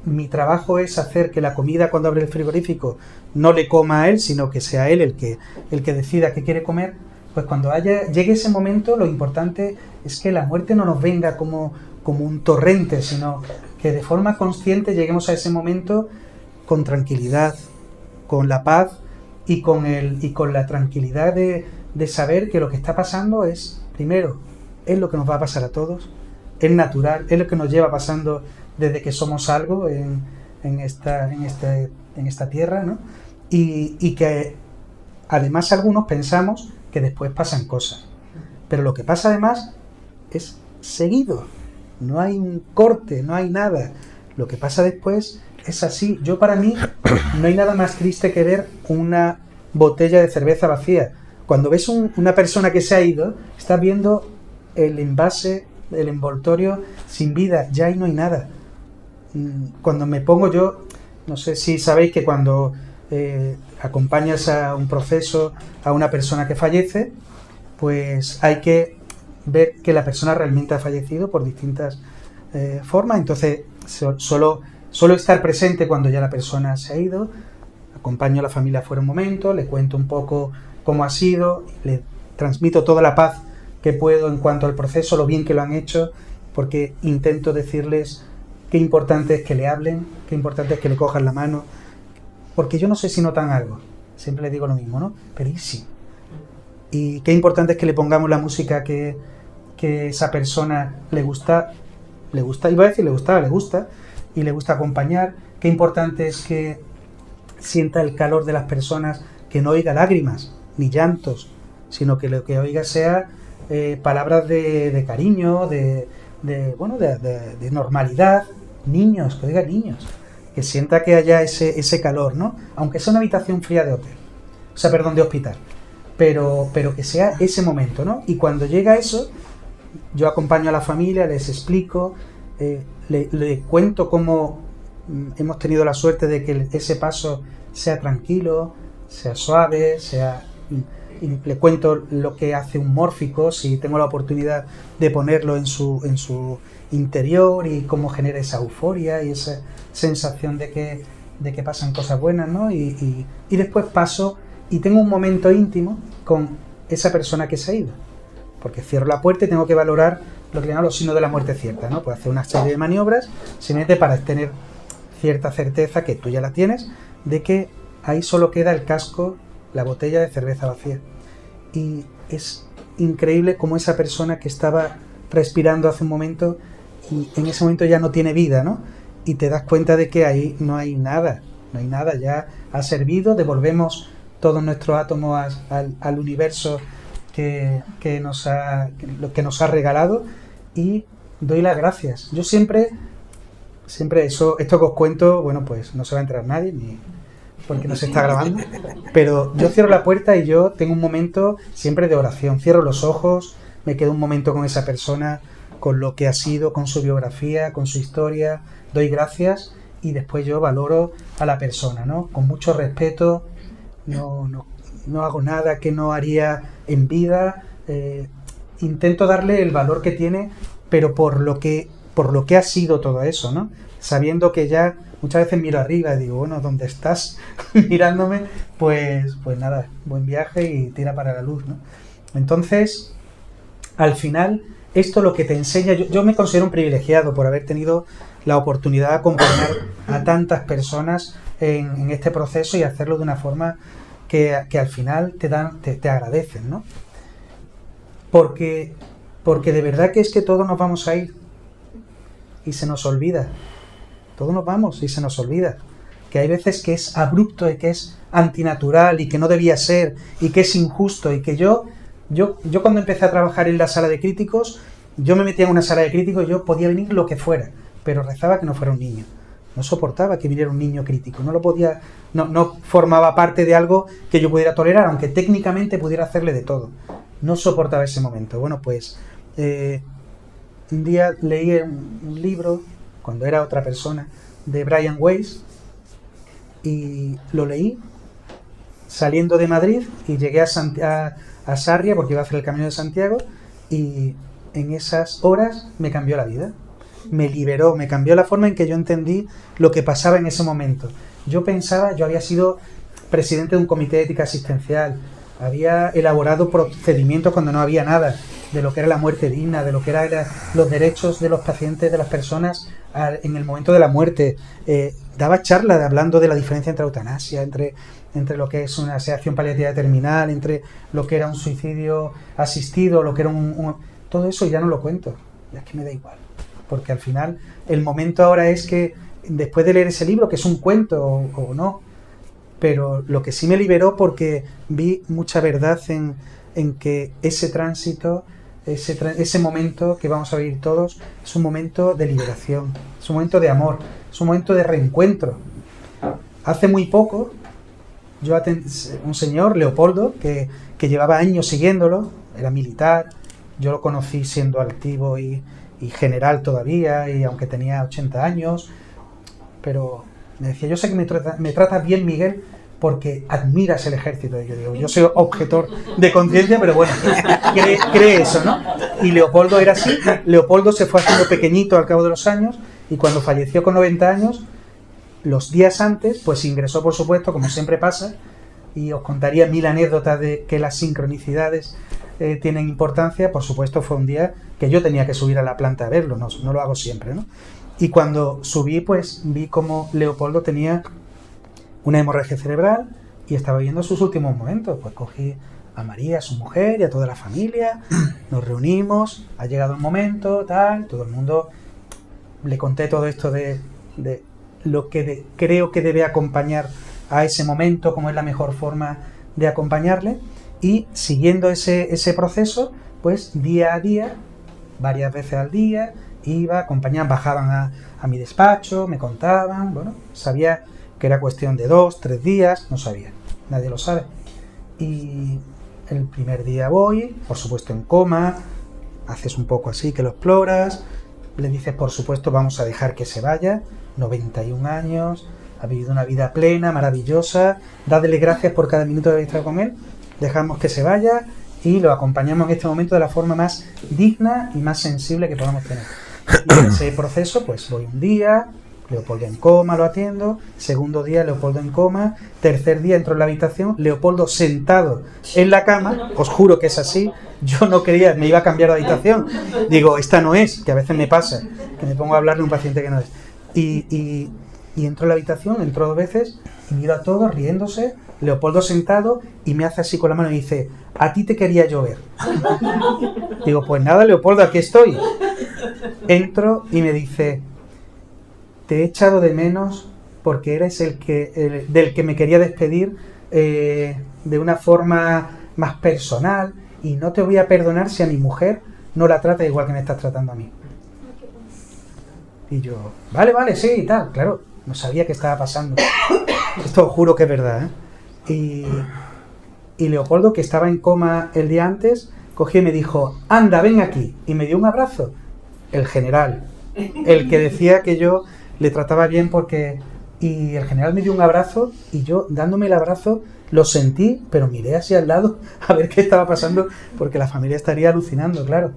mi trabajo es hacer que la comida, cuando abre el frigorífico, no le coma a él, sino que sea él el que decida qué quiere comer. Pues cuando llegue ese momento, lo importante es que la muerte no nos venga como un torrente, sino que de forma consciente lleguemos a ese momento con tranquilidad, con la paz y con la tranquilidad de saber que lo que está pasando es, primero, es lo que nos va a pasar a todos, es natural, es lo que nos lleva pasando desde que somos algo en esta tierra, ¿no? Y que además algunos pensamos que después pasan cosas, pero lo que pasa además es seguido, no hay un corte, no hay nada, lo que pasa después es así. Yo, para mí, no hay nada más triste que ver una botella de cerveza vacía. Cuando ves una persona que se ha ido, estás viendo el envase, el envoltorio sin vida, ya ahí no hay nada. Cuando me pongo yo, no sé si sabéis que cuando acompañas a un proceso, a una persona que fallece, pues hay que ver que la persona realmente ha fallecido por distintas formas. Entonces, solo estar presente cuando ya la persona se ha ido, acompaño a la familia fuera un momento, le cuento un poco cómo ha sido, le transmito toda la paz que puedo en cuanto al proceso, lo bien que lo han hecho, porque intento decirles qué importante es que le hablen, qué importante es que le cojan la mano, porque yo no sé si notan algo, siempre les digo lo mismo, ¿no? Pero ¿y sí? Y qué importante es que le pongamos la música que esa persona le gusta, iba a decir le gusta, y le gusta acompañar. Qué importante es que sienta el calor de las personas, que no oiga lágrimas ni llantos, sino que lo que oiga sea palabras de cariño, de normalidad, niños, que oiga niños, que sienta que haya ese calor, ¿no? Aunque sea una habitación fría de hotel, de hospital, pero que sea ese momento, ¿no? Y cuando llega eso, yo acompaño a la familia, les explico, le cuento cómo hemos tenido la suerte de que ese paso sea tranquilo, sea suave, y le cuento lo que hace un mórfico, si tengo la oportunidad de ponerlo en su interior, y cómo genera esa euforia y esa sensación de que pasan cosas buenas, ¿no? Y después paso y tengo un momento íntimo con esa persona que se ha ido, porque cierro la puerta y tengo que valorar lo que llaman los signos de la muerte cierta, ¿no? Pues hacer una serie de maniobras simplemente para tener cierta certeza, que tú ya la tienes, de que ahí solo queda el casco, la botella de cerveza vacía. Y es increíble cómo esa persona que estaba respirando hace un momento, y en ese momento ya no tiene vida, ¿no? Y te das cuenta de que ahí no hay nada, ya ha servido, devolvemos todos nuestros átomos al universo que nos ha regalado, y doy las gracias. Yo siempre esto que os cuento, bueno, pues no se va a enterar nadie, ni porque no se está grabando, pero yo cierro la puerta y yo tengo un momento siempre de oración, cierro los ojos, me quedo un momento con esa persona, con lo que ha sido, con su biografía, con su historia, doy gracias, y después yo valoro a la persona, ¿no? Con mucho respeto, no hago nada que no haría en vida, intento darle el valor que tiene, pero por lo que por lo que ha sido todo eso, ¿no? Sabiendo que ya muchas veces miro arriba y digo, bueno, ¿dónde estás mirándome? Pues nada, buen viaje y tira para la luz, ¿no? Entonces, al final, esto lo que te enseña, yo me considero un privilegiado por haber tenido la oportunidad de acompañar a tantas personas en este proceso y hacerlo de una forma que al final te agradecen, ¿no? Porque de verdad que es que todos nos vamos a ir y se nos olvida. Todos nos vamos y se nos olvida. Que hay veces que es abrupto y que es antinatural y que no debía ser y que es injusto y que yo cuando empecé a trabajar en la sala de críticos, yo me metía en una sala de críticos y yo podía venir lo que fuera, pero rezaba que no fuera un niño. No soportaba que viniera un niño crítico, no lo podía, no formaba parte de algo que yo pudiera tolerar, aunque técnicamente pudiera hacerle de todo. No soportaba ese momento. Bueno, pues un día leí un libro, cuando era otra persona, de Brian Weiss, y lo leí saliendo de Madrid y llegué a Sarria porque iba a hacer el Camino de Santiago, y en esas horas me cambió la vida. Me liberó, me cambió la forma en que yo entendí lo que pasaba en ese momento. Yo había sido presidente de un comité de ética asistencial, había elaborado procedimientos cuando no había nada de lo que era la muerte digna, de lo que eran los derechos de los pacientes, de las personas en el momento de la muerte. Daba charlas hablando de la diferencia entre eutanasia, entre lo que es una sedación paliativa terminal, entre lo que era un suicidio asistido, lo que era todo eso ya no lo cuento, ya es que me da igual. Porque al final el momento ahora es que después de leer ese libro, que es un cuento o no, pero lo que sí me liberó, porque vi mucha verdad en que ese tránsito, ese momento que vamos a vivir todos, es un momento de liberación, es un momento de amor, es un momento de reencuentro. Hace muy poco, un señor, Leopoldo, que llevaba años siguiéndolo, era militar, yo lo conocí siendo activo y general todavía, y aunque tenía 80 años, pero me decía, yo sé que me tratas bien, Miguel, porque admiras el ejército. Y yo digo, yo soy objetor de conciencia, pero bueno, cree eso, ¿no? Y Leopoldo era así. Leopoldo se fue haciendo pequeñito al cabo de los años, y cuando falleció con 90 años, los días antes, pues ingresó, por supuesto, como siempre pasa, y os contaría 1000 anécdotas de que las sincronicidades tienen importancia. Por supuesto, fue un día que yo tenía que subir a la planta a verlo, no lo hago siempre, ¿no? Y cuando subí, pues vi como Leopoldo tenía una hemorragia cerebral y estaba viviendo sus últimos momentos. Pues cogí a María, su mujer, y a toda la familia, nos reunimos, ha llegado el momento, tal, todo el mundo, le conté todo esto de lo que creo que debe acompañar a ese momento, cómo es la mejor forma de acompañarle, y siguiendo ese proceso, pues día a día, varias veces al día, iba, acompañaban, bajaban a mi despacho, me contaban, bueno, sabía que era cuestión de 2, 3 días, no sabía, nadie lo sabe. Y el primer día voy, por supuesto en coma, haces un poco así que lo exploras, le dices, por supuesto, vamos a dejar que se vaya, 91 años, ha vivido una vida plena, maravillosa, dadle gracias por cada minuto de haber estado con él, dejamos que se vaya y lo acompañamos en este momento de la forma más digna y más sensible que podamos tener. Y en ese proceso, pues voy un día, Leopoldo en coma, lo atiendo, segundo día Leopoldo en coma, tercer día entro en la habitación, Leopoldo sentado en la cama, os juro que es así, yo no quería, me iba a cambiar de habitación, digo, esta no es, que a veces me pasa, que me pongo a hablarle a un paciente que no es, y entro en la habitación, entro 2 veces, y miro a todos riéndose, Leopoldo sentado, y me hace así con la mano y dice, a ti te quería yo ver. Digo, pues nada, Leopoldo, aquí estoy. Entro y me dice, te he echado de menos porque eres del que me quería despedir de una forma más personal, y no te voy a perdonar si a mi mujer no la trata igual que me estás tratando a mí. Y yo, vale, sí, y tal, claro, no sabía qué estaba pasando. Esto os juro que es verdad, ¿eh? Y Leopoldo, que estaba en coma el día antes, cogió y me dijo, anda, ven aquí, y me dio un abrazo. El general, el que decía que yo le trataba bien porque... Y el general me dio un abrazo, y yo, dándome el abrazo, lo sentí, pero miré hacia el lado a ver qué estaba pasando, porque la familia estaría alucinando, claro.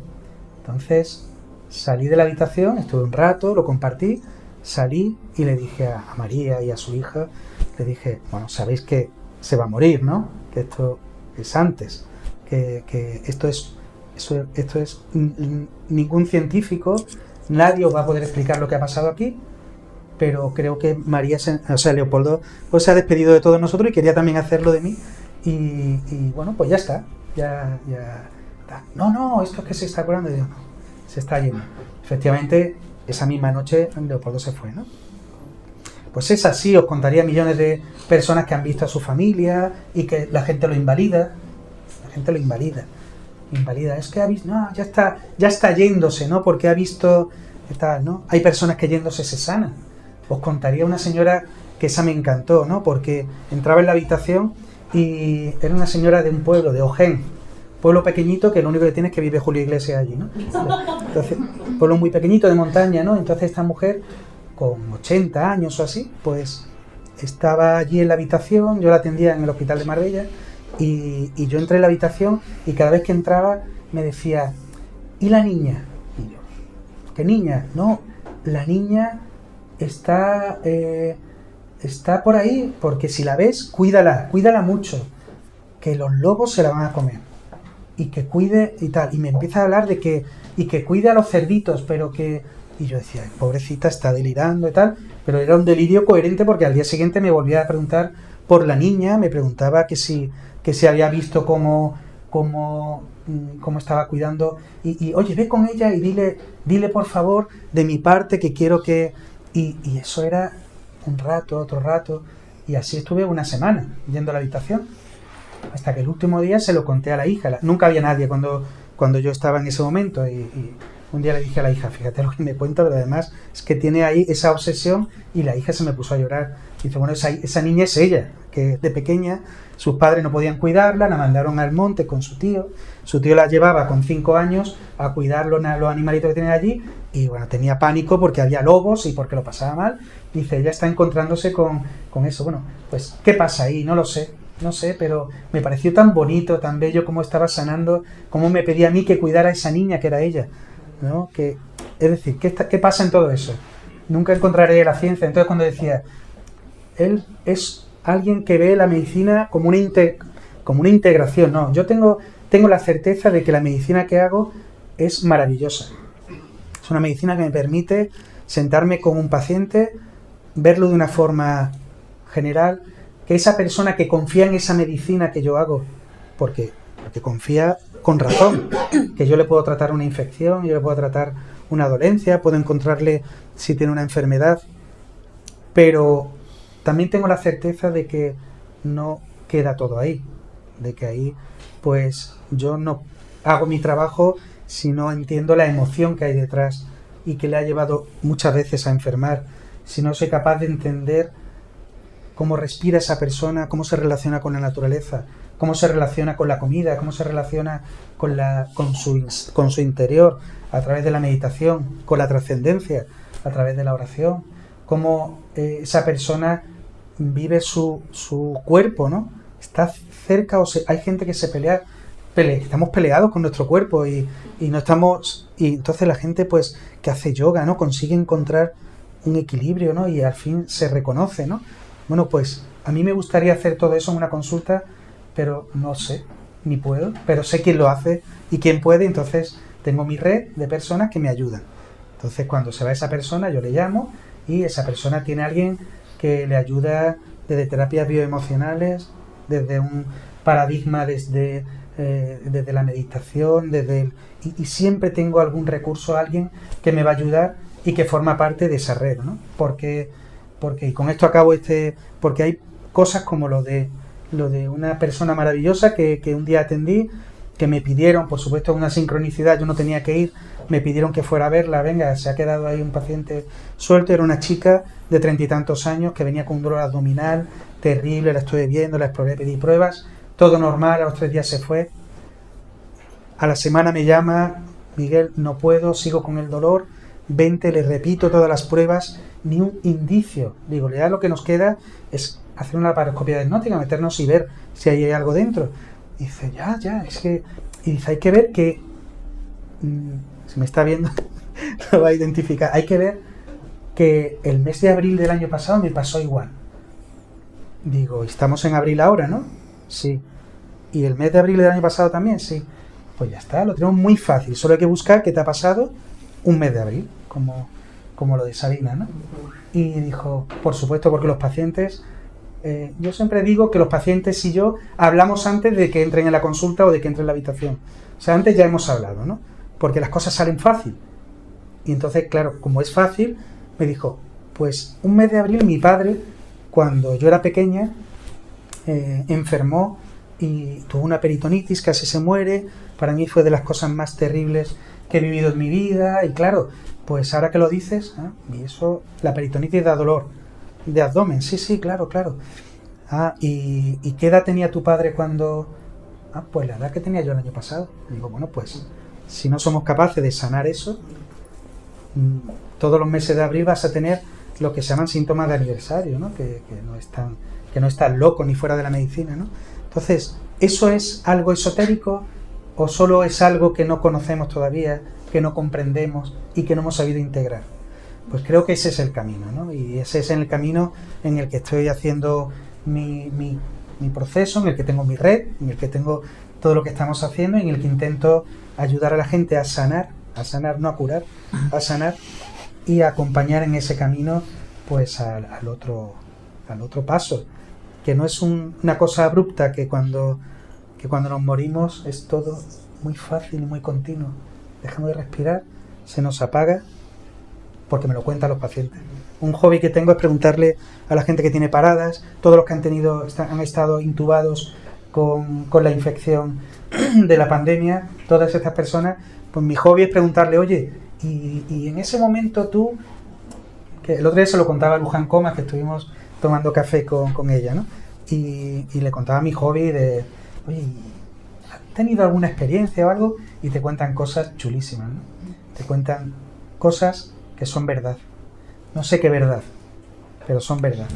Entonces, salí de la habitación, estuve un rato, lo compartí, salí y le dije a María y a su hija, le dije, bueno, sabéis que se va a morir, ¿no? Que esto es antes, que esto es ningún científico, nadie os va a poder explicar lo que ha pasado aquí, pero creo que Leopoldo pues, se ha despedido de todos nosotros y quería también hacerlo de mí y bueno, pues ya está, ya está. No, esto es que se está curando, y digo, no, se está yendo. Efectivamente, esa misma noche Leopoldo se fue, ¿no? Pues es así, os contaría millones de personas que han visto a su familia y que la gente lo invalida. La gente lo invalida. Es que ha visto, no, ya está yéndose, ¿no? Porque ha visto tal, ¿no? Hay personas que yéndose se sanan. Os contaría una señora que esa me encantó, ¿no? Porque entraba en la habitación y era una señora de un pueblo, de Ojén, pueblo pequeñito que lo único que tiene es que vive Julio Iglesias allí, ¿no? Entonces, pueblo muy pequeñito de montaña, ¿no? Entonces esta mujer, con 80 años o así, pues estaba allí en la habitación, yo la atendía en el hospital de Marbella, y yo entré en la habitación y cada vez que entraba me decía, ¿y la niña? Y yo, ¿qué niña? No, la niña está por ahí, porque si la ves, cuídala mucho, que los lobos se la van a comer, y que cuide y tal, y me empieza a hablar de que cuide a los cerditos, pero que... Y yo decía, pobrecita, está delirando y tal, pero era un delirio coherente porque al día siguiente me volvía a preguntar por la niña, me preguntaba que si había visto cómo estaba cuidando, y oye, ve con ella y dile por favor de mi parte que quiero que... Y eso era un rato, otro rato, y así estuve una semana yendo a la habitación, hasta que el último día se lo conté a la hija. Nunca había nadie cuando yo estaba en ese momento, y un día le dije a la hija, fíjate lo que me cuenta, pero además es que tiene ahí esa obsesión, y la hija se me puso a llorar. Y dice, bueno, esa niña es ella, que de pequeña sus padres no podían cuidarla, la mandaron al monte con su tío la llevaba con 5 años a cuidar los animalitos que tenían allí, y bueno, tenía pánico porque había lobos y porque lo pasaba mal. Dice, ella está encontrándose con eso. Bueno, pues, ¿qué pasa ahí? No lo sé, pero me pareció tan bonito, tan bello cómo estaba sanando, cómo me pedía a mí que cuidara a esa niña que era ella, ¿no? Es decir, ¿qué pasa en todo eso? Nunca encontraré la ciencia. Entonces cuando decía, él es alguien que ve la medicina como una integración, no, yo tengo la certeza de que la medicina que hago es maravillosa. Es una medicina que me permite sentarme con un paciente, verlo de una forma general, que esa persona que confía en esa medicina que yo hago, porque confía con razón, que yo le puedo tratar una infección, yo le puedo tratar una dolencia, puedo encontrarle si tiene una enfermedad, pero también tengo la certeza de que no queda todo ahí, de que ahí pues yo no hago mi trabajo si no entiendo la emoción que hay detrás y que le ha llevado muchas veces a enfermar, si no soy capaz de entender cómo respira esa persona, cómo se relaciona con la naturaleza, cómo se relaciona con la comida, cómo se relaciona con su interior a través de la meditación, con la trascendencia a través de la oración, cómo esa persona vive su cuerpo, ¿no? Está cerca, hay gente que se pelea, estamos peleados con nuestro cuerpo y no estamos, y entonces la gente pues que hace yoga, ¿no? Consigue encontrar un equilibrio, ¿no? Y al fin se reconoce, ¿no? Bueno, pues a mí me gustaría hacer todo eso en una consulta, pero no sé, ni puedo, pero sé quién lo hace y quién puede, entonces tengo mi red de personas que me ayudan. Entonces cuando se va esa persona yo le llamo y esa persona tiene a alguien que le ayuda desde terapias bioemocionales, desde un paradigma, desde la meditación, y siempre tengo algún recurso, alguien que me va a ayudar y que forma parte de esa red, ¿no? Porque y con esto acabo porque hay cosas como lo de una persona maravillosa que un día atendí, que me pidieron, por supuesto una sincronicidad, yo no tenía que ir, me pidieron que fuera a verla, venga, se ha quedado ahí un paciente suelto, era una chica de 30 y tantos años que venía con un dolor abdominal terrible, la estuve viendo, la exploré, pedí pruebas, todo normal, a los 3 días se fue, a la semana me llama, Miguel, no puedo, sigo con el dolor, vente, le repito todas las pruebas, ni un indicio, digo, ya lo que nos queda es hacer una laparoscopia diagnóstica, meternos y ver si hay algo dentro. Y dice, ya, es que... Y dice, hay que ver que... se me está viendo... lo va a identificar. Hay que ver que el mes de abril del año pasado me pasó igual. Digo, estamos en abril ahora, ¿no? Sí. ¿Y el mes de abril del año pasado también? Sí. Pues ya está, lo tenemos muy fácil. Solo hay que buscar qué te ha pasado un mes de abril, como lo de Sabina, ¿no? Y dijo, por supuesto, porque los pacientes... yo siempre digo que los pacientes y yo hablamos antes de que entren en la consulta o de que entren en la habitación. O sea, antes ya hemos hablado, ¿no? Porque las cosas salen fácil. Y entonces, claro, como es fácil, me dijo, pues un mes de abril mi padre, cuando yo era pequeña, enfermó y tuvo una peritonitis, casi se muere. Para mí fue de las cosas más terribles que he vivido en mi vida. Y claro, pues ahora que lo dices, y eso, la peritonitis da dolor de abdomen. Sí, claro. ¿Y qué edad tenía tu padre cuando...? Pues la edad que tenía yo el año pasado. Digo, bueno, pues si no somos capaces de sanar eso, todos los meses de abril vas a tener lo que se llaman síntomas de aniversario, ¿no? Que no están locos ni fuera de la medicina, ¿no? Entonces, ¿eso es algo esotérico o solo es algo que no conocemos todavía, que no comprendemos y que no hemos sabido integrar? Pues creo que ese es el camino, ¿no? Y ese es el camino en el que estoy haciendo mi proceso, en el que tengo mi red, en el que tengo todo lo que estamos haciendo, en el que intento ayudar a la gente a sanar, no a curar, a sanar y a acompañar en ese camino pues al otro paso, que no es una cosa abrupta, que cuando nos morimos es todo muy fácil y muy continuo. Dejamos de respirar, se nos apaga, porque me lo cuentan los pacientes. Un hobby que tengo es preguntarle a la gente que tiene paradas, todos los que han estado intubados con la infección de la pandemia, todas estas personas, pues mi hobby es preguntarle, oye, y en ese momento tú, que el otro día se lo contaba a Luján Comas, que estuvimos tomando café con ella, ¿no? Y le contaba mi hobby de, oye, ¿has tenido alguna experiencia o algo? Y te cuentan cosas chulísimas, ¿no? Te cuentan cosas que son verdad. No sé qué verdad, pero son verdad.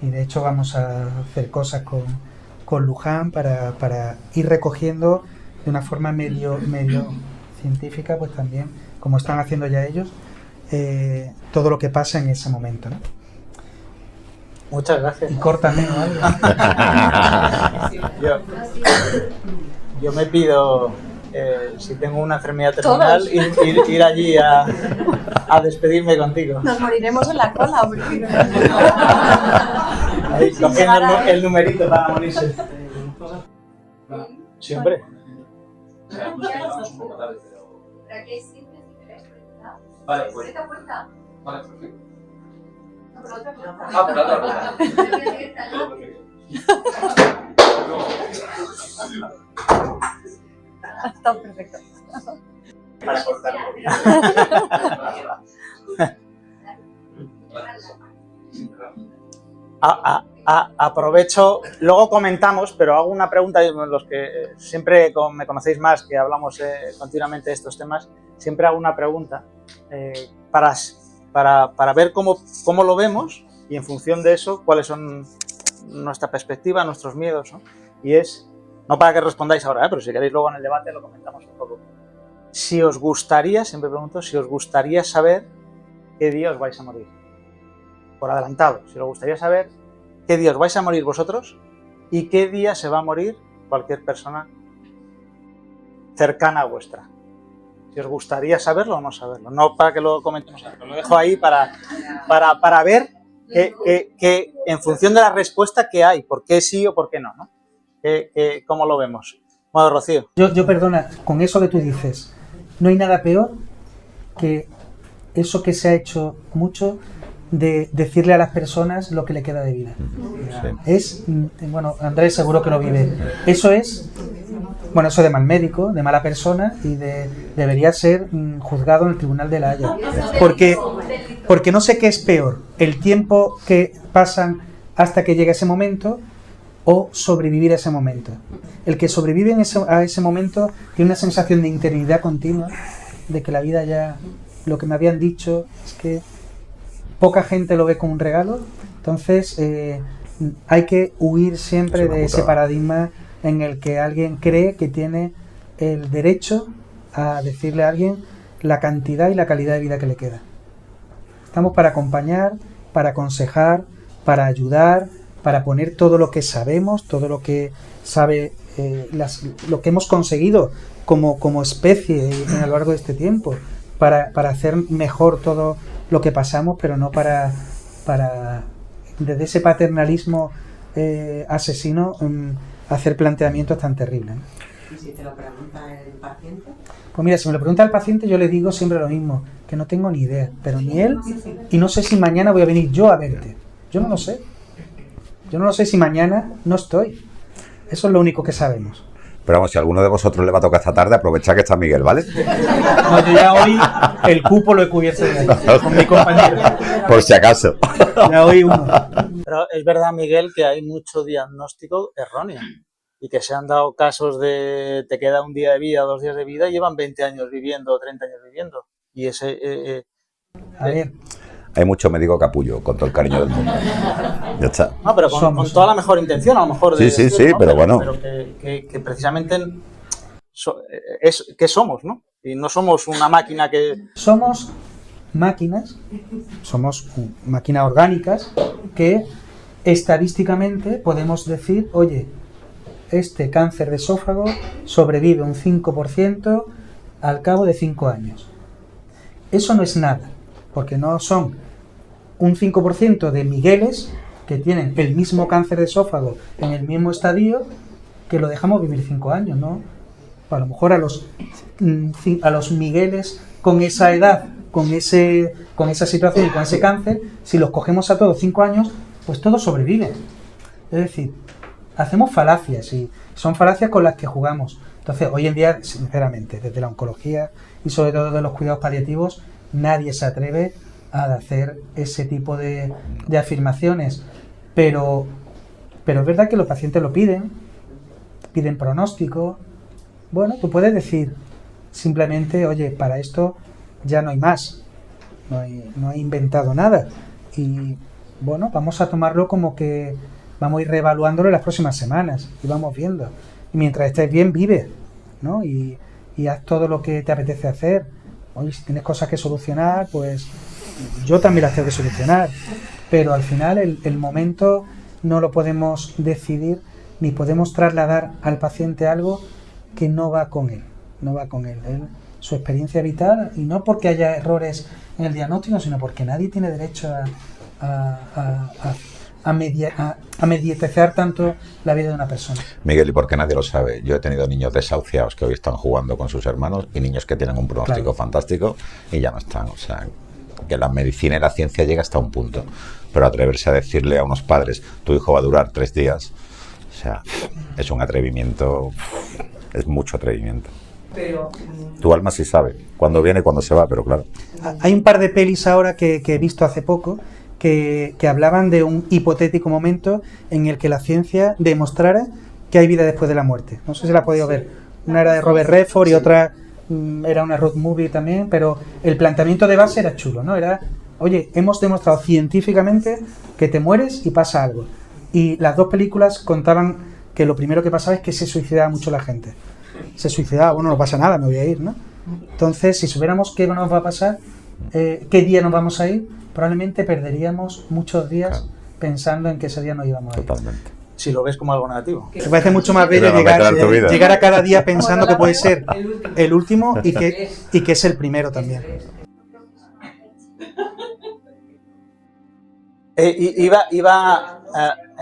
Y de hecho vamos a hacer cosas con Luján para ir recogiendo de una forma medio científica, pues también, como están haciendo ya ellos, todo lo que pasa en ese momento, ¿no? Muchas gracias. Y córtame, ¿no? Yo me pido, si tengo una enfermedad terminal, ir allí a despedirme contigo. Nos moriremos en la cola, porque... Ahí, cogiendo el numerito para morirse. Sí, hombre. Vale, pues. Vale, perfecto. Está perfecto. Para cortar. Aprovecho, luego comentamos, pero hago una pregunta, los que siempre me conocéis más, que hablamos continuamente de estos temas, siempre hago una pregunta para ver cómo lo vemos y en función de eso, cuáles son nuestra perspectiva, nuestros miedos, ¿no? Y es, no para que respondáis ahora, pero si queréis luego en el debate lo comentamos un poco. Si os gustaría, siempre pregunto, si os gustaría saber qué día os vais a morir. Por adelantado, si os gustaría saber qué día os vais a morir vosotros y qué día se va a morir cualquier persona cercana a vuestra. Si os gustaría saberlo o no saberlo. No para que lo comentemos, lo dejo ahí para ver que en función de la respuesta que hay, por qué sí o por qué no, ¿no? ¿Cómo lo vemos? Bueno, Rocío. Yo perdona, con eso que tú dices, no hay nada peor que eso que se ha hecho mucho de decirle a las personas lo que le queda de vida. Sí. Bueno, Andrés seguro que lo vive. Eso es, bueno, eso de mal médico, de mala persona y debería ser juzgado en el Tribunal de la Haya. Porque no sé qué es peor, el tiempo que pasan hasta que llega ese momento o sobrevivir a ese momento. El que sobrevive a ese momento tiene una sensación de interinidad continua, de que la vida ya, lo que me habían dicho es que poca gente lo ve como un regalo. Entonces hay que huir siempre de ese paradigma en el que alguien cree que tiene el derecho a decirle a alguien la cantidad y la calidad de vida que le queda. Estamos para acompañar, para aconsejar, para ayudar, para poner todo lo que sabemos, todo lo que sabe, lo que hemos conseguido como especie a lo largo de este tiempo, para hacer mejor todo lo que pasamos, pero no para desde ese paternalismo asesino hacer planteamientos tan terribles, ¿no? ¿Y si te lo pregunta el paciente? Pues mira, si me lo pregunta el paciente, yo le digo siempre lo mismo, que no tengo ni idea, pero ni él, y no sé si mañana voy a venir yo a verte. Yo no lo sé. Yo no lo sé si mañana no estoy. Eso es lo único que sabemos. Pero vamos, si a alguno de vosotros le va a tocar esta tarde, aprovechad que está Miguel, ¿vale? No, yo ya hoy el cupo lo he cubierto ya, con mi compañero. Por si acaso. Ya hoy uno. Pero es verdad, Miguel, que hay mucho diagnóstico erróneo y que se han dado casos de te queda un día de vida, 2 días de vida y llevan 20 años viviendo, 30 años viviendo. Y ese... A ver, Hay mucho médico capullo, con todo el cariño del mundo. Ya está. No, pero con toda la mejor intención, a lo mejor. Sí, sí, sí, ¿no? pero bueno. Pero que precisamente es que somos, ¿no? Y no somos una máquina que... somos máquinas orgánicas que estadísticamente podemos decir, oye, este cáncer de esófago sobrevive un 5% al cabo de 5 años. Eso no es nada, porque no son un 5% de Migueles que tienen el mismo cáncer de esófago en el mismo estadio que lo dejamos vivir 5 años, ¿no? A lo mejor a los Migueles con esa edad, con esa situación y con ese cáncer, si los cogemos a todos 5 años, pues todos sobreviven. Es decir, hacemos falacias y son falacias con las que jugamos. Entonces, hoy en día, sinceramente, desde la oncología y sobre todo de los cuidados paliativos, nadie se atreve a hacer ese tipo de afirmaciones. Pero es verdad que los pacientes lo piden pronóstico. Bueno, tú puedes decir simplemente, oye, para esto ya no hay más, no he inventado nada. Y bueno, vamos a tomarlo como que vamos a ir reevaluándolo en las próximas semanas y vamos viendo. Y mientras estés bien, vive, ¿no? Y haz todo lo que te apetece hacer. Oye, si tienes cosas que solucionar, pues yo también las tengo que solucionar. Pero al final el momento no lo podemos decidir ni podemos trasladar al paciente algo que no va con él. Su experiencia vital, y no porque haya errores en el diagnóstico, sino porque nadie tiene derecho a mediatizar tanto la vida de una persona. Miguel, y porque nadie lo sabe, yo he tenido niños desahuciados que hoy están jugando con sus hermanos y niños que tienen un pronóstico fantástico y ya no están. O sea, que la medicina y la ciencia llega hasta un punto, pero atreverse a decirle a unos padres, tu hijo va a durar 3 días, o sea, es un atrevimiento, es mucho atrevimiento. Pero Tu alma sí sabe cuándo viene y cuándo se va, pero claro. Hay un par de pelis ahora que he visto hace poco que hablaban de un hipotético momento en el que la ciencia demostrara que hay vida después de la muerte. No sé si la has podido ver. Una era de Robert Redford y otra era una road movie también, pero el planteamiento de base era chulo, ¿no? Era, oye, hemos demostrado científicamente que te mueres y pasa algo. Y las 2 películas contaban que lo primero que pasaba es que se suicidaba mucho la gente. Se suicidaba, bueno, no pasa nada, me voy a ir, ¿no? Entonces, si supiéramos qué nos va a pasar, qué día nos vamos a ir, probablemente perderíamos muchos días pensando en que ese día no íbamos a ir. Totalmente. Si lo ves como algo negativo. Me parece mucho más bello Pero llegar a cada día pensando que puede ser el último y que es el primero también.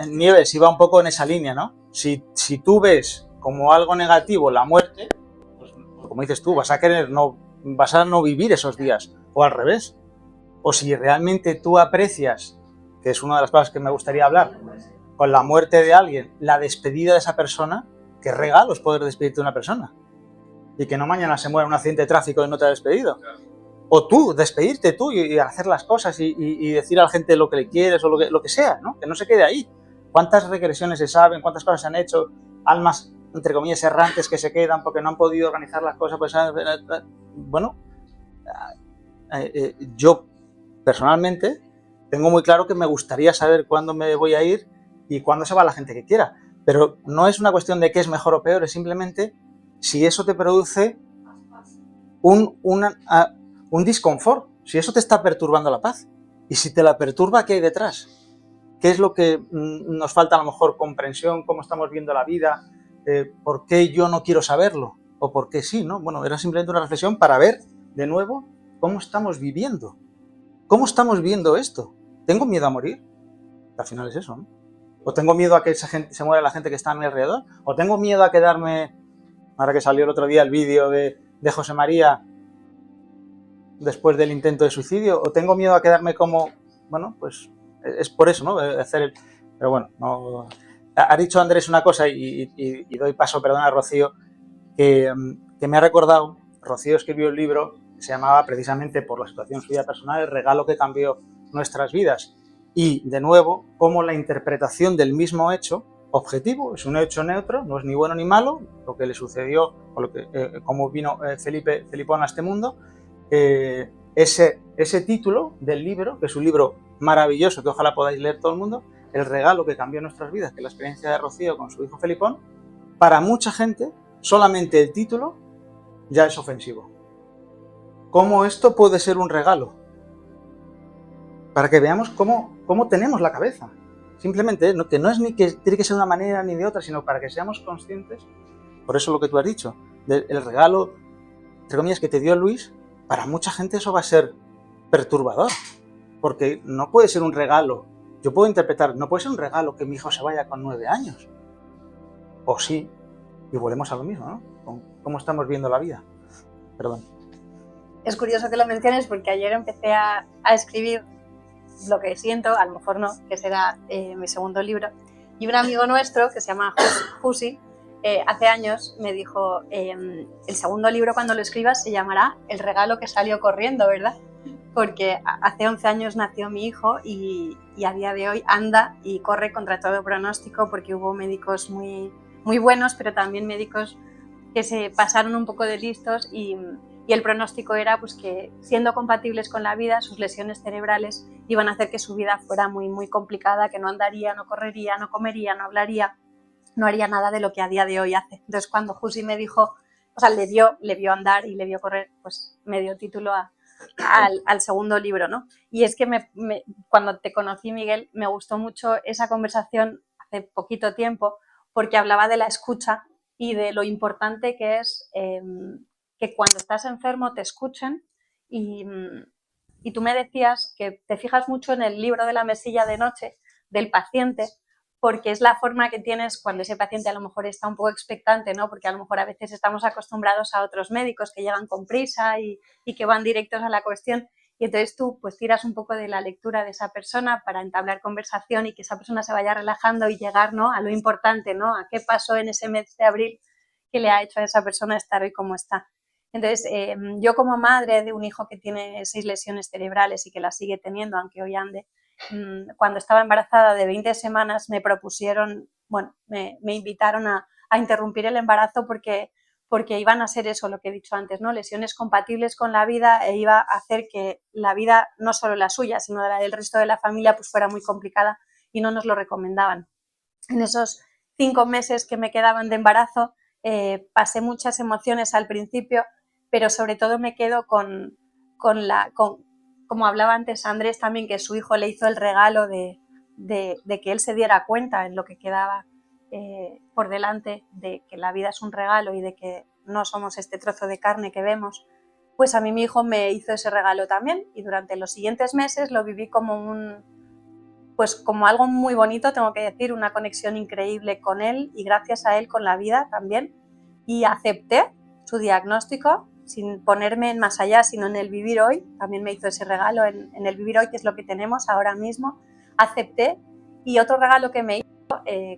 Nieves iba un poco en esa línea, ¿no? Si tú ves como algo negativo la muerte, pues, como dices tú, vas a no vivir esos días, o al revés. O si realmente tú aprecias, que es una de las cosas que me gustaría hablar, con la muerte de alguien, la despedida de esa persona, qué regalo es poder despedirte de una persona. Y que no mañana se muera en un accidente de tráfico y no te ha despedido. O tú, despedirte tú y hacer las cosas y decir a la gente lo que le quieres o lo que sea, ¿no? Que no se quede ahí. ¿Cuántas regresiones se saben? ¿Cuántas cosas se han hecho? Almas, entre comillas, errantes que se quedan porque no han podido organizar las cosas. Pues, bueno, yo personalmente tengo muy claro que me gustaría saber cuándo me voy a ir y cuándo se va la gente que quiera. Pero no es una cuestión de qué es mejor o peor, es simplemente si eso te produce un disconfort, si eso te está perturbando la paz. Y si te la perturba, ¿qué hay detrás? ¿Qué es lo que nos falta a lo mejor? Comprensión, cómo estamos viendo la vida, por qué yo no quiero saberlo, o por qué sí, ¿no? Bueno, era simplemente una reflexión para ver de nuevo cómo estamos viviendo. ¿Cómo estamos viendo esto? ¿Tengo miedo a morir? Al final es eso, ¿no? ¿O tengo miedo a que se muera la gente que está a mi alrededor? ¿O tengo miedo a quedarme, ahora que salió el otro día el vídeo de José María después del intento de suicidio? ¿O tengo miedo a quedarme como, bueno, pues es por eso, ¿no? Pero bueno, no. Ha dicho Andrés una cosa y doy paso, perdona, a Rocío, que me ha recordado. Rocío escribió un libro que se llamaba, precisamente por la situación suya personal, El regalo que cambió nuestras vidas. Y, de nuevo, cómo la interpretación del mismo hecho objetivo, es un hecho neutro, no es ni bueno ni malo, lo que le sucedió, o cómo vino Felipón a este mundo, ese título del libro, que es un libro maravilloso, que ojalá podáis leer todo el mundo, El regalo que cambió nuestras vidas, que es la experiencia de Rocío con su hijo Felipón, para mucha gente, solamente el título ya es ofensivo. ¿Cómo esto puede ser un regalo? Para que veamos cómo tenemos la cabeza. Simplemente, que no es ni que tiene que ser de una manera ni de otra, sino para que seamos conscientes, por eso lo que tú has dicho, del regalo, entre comillas, que te dio Luis. Para mucha gente eso va a ser perturbador, porque no puede ser un regalo. Yo puedo interpretar, no puede ser un regalo que mi hijo se vaya con 9 años. O sí, y volvemos a lo mismo, ¿no? Con cómo estamos viendo la vida. Perdón. Es curioso que lo menciones porque ayer empecé a escribir lo que siento, a lo mejor no, que será mi segundo libro. Y un amigo nuestro, que se llama Husi, hace años me dijo, el segundo libro cuando lo escribas se llamará El regalo que salió corriendo, ¿verdad? Porque hace 11 años nació mi hijo y a día de hoy anda y corre contra todo pronóstico, porque hubo médicos muy, muy buenos, pero también médicos que se pasaron un poco de listos y el pronóstico era pues, que, siendo compatibles con la vida, sus lesiones cerebrales iban a hacer que su vida fuera muy, muy complicada, que no andaría, no correría, no comería, no hablaría, no haría nada de lo que a día de hoy hace. Entonces, cuando Husi me dijo, o sea, le vio andar y le vio correr, pues me dio título al segundo libro, ¿no? Y es que cuando te conocí, Miguel, me gustó mucho esa conversación hace poquito tiempo, porque hablaba de la escucha y de lo importante que es que cuando estás enfermo te escuchen y tú me decías que te fijas mucho en el libro de la mesilla de noche del paciente, porque es la forma que tienes cuando ese paciente a lo mejor está un poco expectante, ¿no? Porque a lo mejor a veces estamos acostumbrados a otros médicos que llegan con prisa y que van directos a la cuestión, y entonces tú pues tiras un poco de la lectura de esa persona para entablar conversación y que esa persona se vaya relajando y llegar, ¿no?, a lo importante, ¿no?, a qué pasó en ese mes de abril que le ha hecho a esa persona estar hoy como está. Entonces, yo como madre de un hijo que tiene 6 lesiones cerebrales y que las sigue teniendo, aunque hoy ande, cuando estaba embarazada de 20 semanas me propusieron, bueno, me invitaron a interrumpir el embarazo porque iban a ser eso, lo que he dicho antes, ¿no?, lesiones compatibles con la vida, e iba a hacer que la vida, no solo la suya, sino la del resto de la familia, pues fuera muy complicada y no nos lo recomendaban. En esos 5 meses que me quedaban de embarazo, pasé muchas emociones al principio, pero sobre todo me quedo con como hablaba antes Andrés también, que su hijo le hizo el regalo de que él se diera cuenta en lo que quedaba por delante, de que la vida es un regalo y de que no somos este trozo de carne que vemos. Pues a mí mi hijo me hizo ese regalo también, y durante los siguientes meses lo viví como como algo muy bonito, tengo que decir, una conexión increíble con él y gracias a él con la vida también, y acepté su diagnóstico sin ponerme en más allá, sino en el vivir hoy. También me hizo ese regalo en el vivir hoy, que es lo que tenemos ahora mismo. Acepté, y otro regalo que me hizo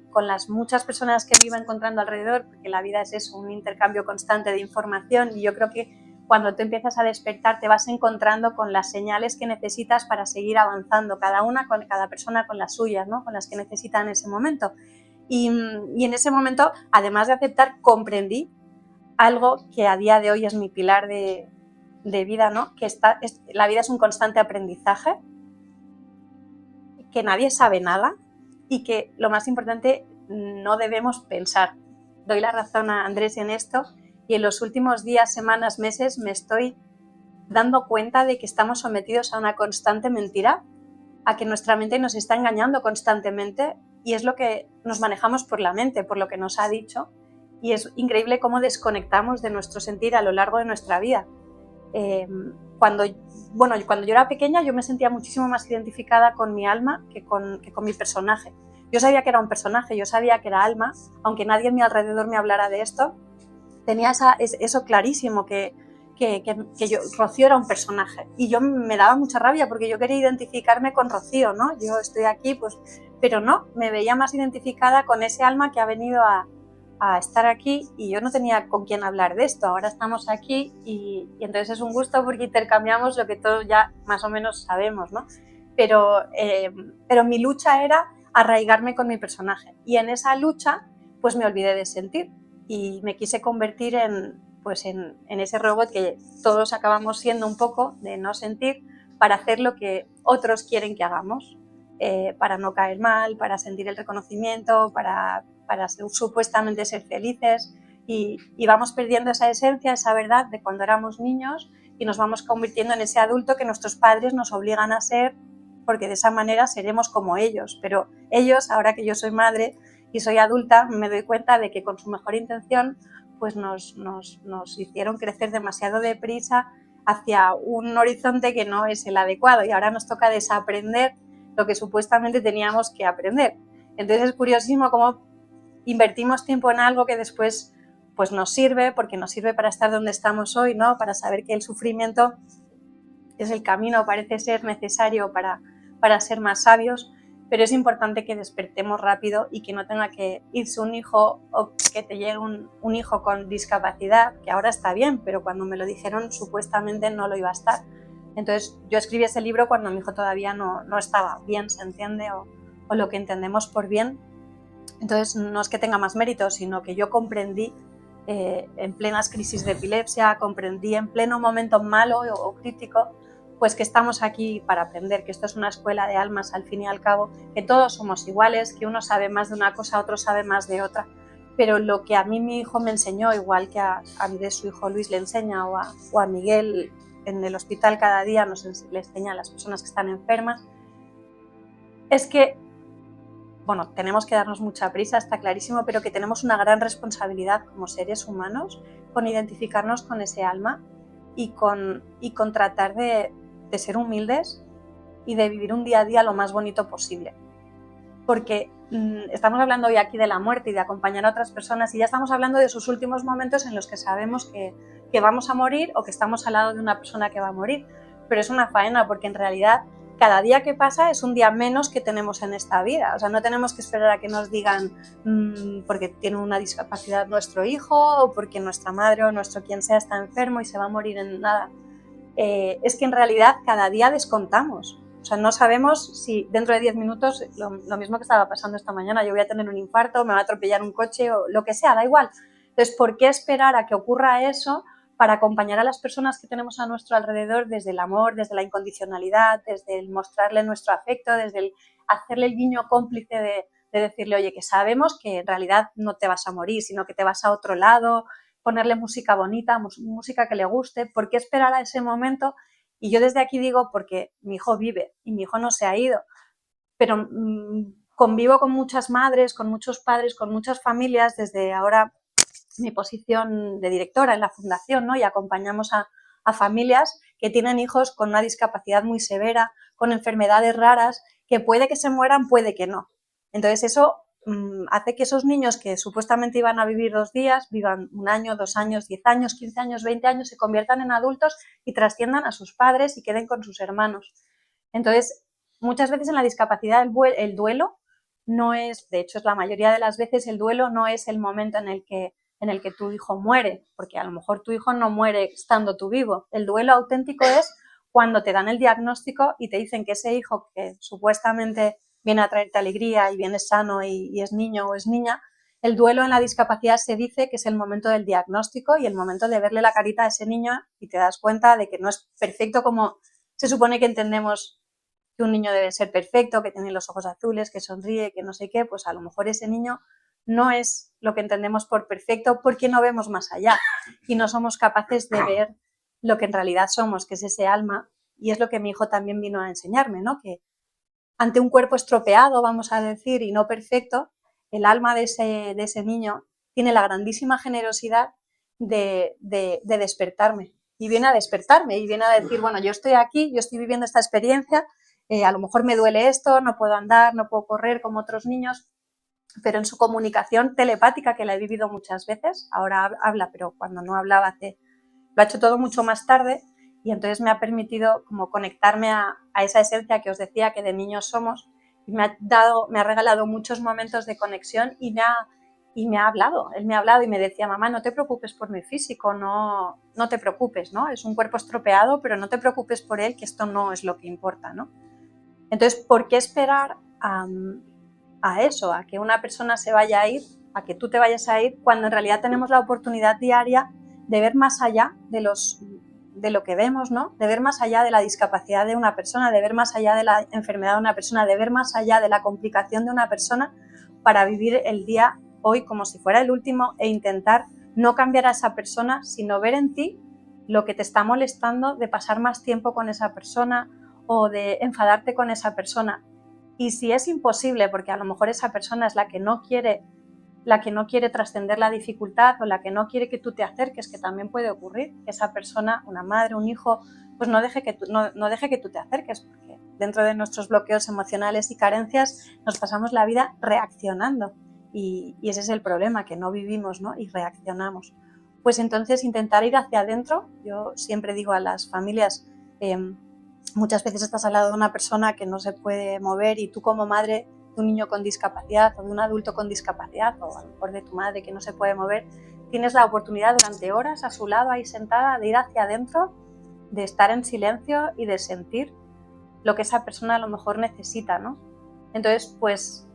con las muchas personas que me iba encontrando alrededor, porque la vida es eso, un intercambio constante de información, y yo creo que cuando tú empiezas a despertar te vas encontrando con las señales que necesitas para seguir avanzando, cada persona con las suyas, ¿no?, con las que necesita en ese momento. Y en ese momento, además de aceptar, comprendí algo que a día de hoy es mi pilar de vida, ¿no?, que la vida es un constante aprendizaje, que nadie sabe nada y que, lo más importante, no debemos pensar. Doy la razón a Andrés en esto, y en los últimos días, semanas, meses me estoy dando cuenta de que estamos sometidos a una constante mentira, a que nuestra mente nos está engañando constantemente y es lo que nos manejamos por la mente, por lo que nos ha dicho, y es increíble cómo desconectamos de nuestro sentir a lo largo de nuestra vida. Cuando yo era pequeña yo me sentía muchísimo más identificada con mi alma que con mi personaje. Yo sabía que era un personaje, yo sabía que era alma, aunque nadie a mi alrededor me hablara de esto, tenía eso clarísimo, que Rocío era un personaje. Y yo me daba mucha rabia porque yo quería identificarme con Rocío, ¿no? Yo estoy aquí, pues, pero no, me veía más identificada con ese alma que ha venido a estar aquí y yo no tenía con quién hablar de esto. Ahora estamos aquí y entonces es un gusto porque intercambiamos lo que todos ya más o menos sabemos, ¿no? Pero mi lucha era arraigarme con mi personaje y en esa lucha pues me olvidé de sentir y me quise convertir en ese robot que todos acabamos siendo un poco, de no sentir, para hacer lo que otros quieren que hagamos, para no caer mal, para sentir el reconocimiento, para supuestamente ser felices y vamos perdiendo esa esencia, esa verdad de cuando éramos niños y nos vamos convirtiendo en ese adulto que nuestros padres nos obligan a ser porque de esa manera seremos como ellos. Pero ellos, ahora que yo soy madre y soy adulta, me doy cuenta de que con su mejor intención pues nos hicieron crecer demasiado deprisa hacia un horizonte que no es el adecuado y ahora nos toca desaprender lo que supuestamente teníamos que aprender. Entonces es curiosísimo cómo invertimos tiempo en algo que después pues nos sirve, porque nos sirve para estar donde estamos hoy, ¿no? Para saber que el sufrimiento es el camino, parece ser necesario para ser más sabios, pero es importante que despertemos rápido y que no tenga que irse un hijo o que te llegue un hijo con discapacidad, que ahora está bien, pero cuando me lo dijeron supuestamente no lo iba a estar. Entonces yo escribí ese libro cuando mi hijo todavía no estaba bien, ¿se entiende? O lo que entendemos por bien. Entonces no es que tenga más mérito, sino que yo comprendí en plenas crisis de epilepsia, comprendí en pleno momento malo o crítico, pues que estamos aquí para aprender, que esto es una escuela de almas al fin y al cabo, que todos somos iguales, que uno sabe más de una cosa, otro sabe más de otra, pero lo que a mí mi hijo me enseñó, igual que a Andrés, su hijo Luis, le enseña, o a Miguel en el hospital cada día le enseña a las personas que están enfermas, es que bueno, tenemos que darnos mucha prisa, está clarísimo, pero que tenemos una gran responsabilidad como seres humanos con identificarnos con ese alma y con tratar de ser humildes y de vivir un día a día lo más bonito posible. Porque estamos hablando hoy aquí de la muerte y de acompañar a otras personas y ya estamos hablando de sus últimos momentos en los que sabemos que vamos a morir o que estamos al lado de una persona que va a morir. Pero es una faena porque en realidad cada día que pasa es un día menos que tenemos en esta vida. O sea, no tenemos que esperar a que nos digan porque tiene una discapacidad nuestro hijo o porque nuestra madre o nuestro quien sea está enfermo y se va a morir en nada. Es que en realidad cada día descontamos. O sea, no sabemos si dentro de 10 minutos, lo mismo que estaba pasando esta mañana, yo voy a tener un infarto, me va a atropellar un coche o lo que sea, da igual. Entonces, ¿por qué esperar a que ocurra eso para acompañar a las personas que tenemos a nuestro alrededor desde el amor, desde la incondicionalidad, desde el mostrarle nuestro afecto, desde el hacerle el guiño cómplice de decirle, oye, que sabemos que en realidad no te vas a morir, sino que te vas a otro lado, ponerle música bonita, música que le guste? ¿Por qué esperar a ese momento? Y yo desde aquí digo, porque mi hijo vive y mi hijo no se ha ido, pero convivo con muchas madres, con muchos padres, con muchas familias desde ahora mi posición de directora en la fundación, ¿no? Y acompañamos a familias que tienen hijos con una discapacidad muy severa, con enfermedades raras, que puede que se mueran, puede que no. Entonces eso hace que esos niños que supuestamente iban a vivir 2 días, vivan 1 año, 2 años, 10 años, 15 años, 20 años, se conviertan en adultos y trasciendan a sus padres y queden con sus hermanos. Entonces, muchas veces en la discapacidad el duelo no es, de hecho es la mayoría de las veces, el duelo no es el momento en el que tu hijo muere, porque a lo mejor tu hijo no muere estando tú vivo. El duelo auténtico es cuando te dan el diagnóstico y te dicen que ese hijo que supuestamente viene a traerte alegría y viene sano y es niño o es niña, el duelo en la discapacidad se dice que es el momento del diagnóstico y el momento de verle la carita a ese niño y te das cuenta de que no es perfecto como se supone que entendemos que un niño debe ser perfecto, que tiene los ojos azules, que sonríe, que no sé qué, pues a lo mejor ese niño no es lo que entendemos por perfecto porque no vemos más allá y no somos capaces de ver lo que en realidad somos, que es ese alma, y es lo que mi hijo también vino a enseñarme, ¿no? Que ante un cuerpo estropeado, vamos a decir, y no perfecto, el alma de ese niño tiene la grandísima generosidad de despertarme. Y viene a despertarme y viene a decir, bueno, yo estoy aquí, yo estoy viviendo esta experiencia, a lo mejor me duele esto, no puedo andar, no puedo correr como otros niños, pero en su comunicación telepática, que la he vivido muchas veces, ahora habla, pero cuando no hablaba lo ha hecho todo mucho más tarde, y entonces me ha permitido como conectarme a esa esencia que os decía que de niños somos, y me ha regalado muchos momentos de conexión y me ha hablado. Él me ha hablado y me decía, mamá, no te preocupes por mi físico, no te preocupes, ¿no? Es un cuerpo estropeado, pero no te preocupes por él, que esto no es lo que importa, ¿no? Entonces, ¿por qué esperar a eso, a que una persona se vaya a ir, a que tú te vayas a ir, cuando en realidad tenemos la oportunidad diaria de ver más allá de lo que vemos, ¿no? De ver más allá de la discapacidad de una persona, de ver más allá de la enfermedad de una persona, de ver más allá de la complicación de una persona para vivir el día hoy como si fuera el último e intentar no cambiar a esa persona, sino ver en ti lo que te está molestando de pasar más tiempo con esa persona o de enfadarte con esa persona. Y si es imposible, porque a lo mejor esa persona es la que no quiere trascender la dificultad o la que no quiere que tú te acerques, que también puede ocurrir, que esa persona, una madre, un hijo, pues no deje que tú te acerques, porque dentro de nuestros bloqueos emocionales y carencias nos pasamos la vida reaccionando y ese es el problema, que no vivimos, ¿no? Y reaccionamos. Pues entonces intentar ir hacia adentro. Yo siempre digo a las familias, muchas veces estás al lado de una persona que no se puede mover y tú como madre de un niño con discapacidad o de un adulto con discapacidad o a lo mejor de tu madre que no se puede mover, tienes la oportunidad durante horas a su lado ahí sentada de ir hacia adentro, de estar en silencio y de sentir lo que esa persona a lo mejor necesita, ¿no? Entonces, pues,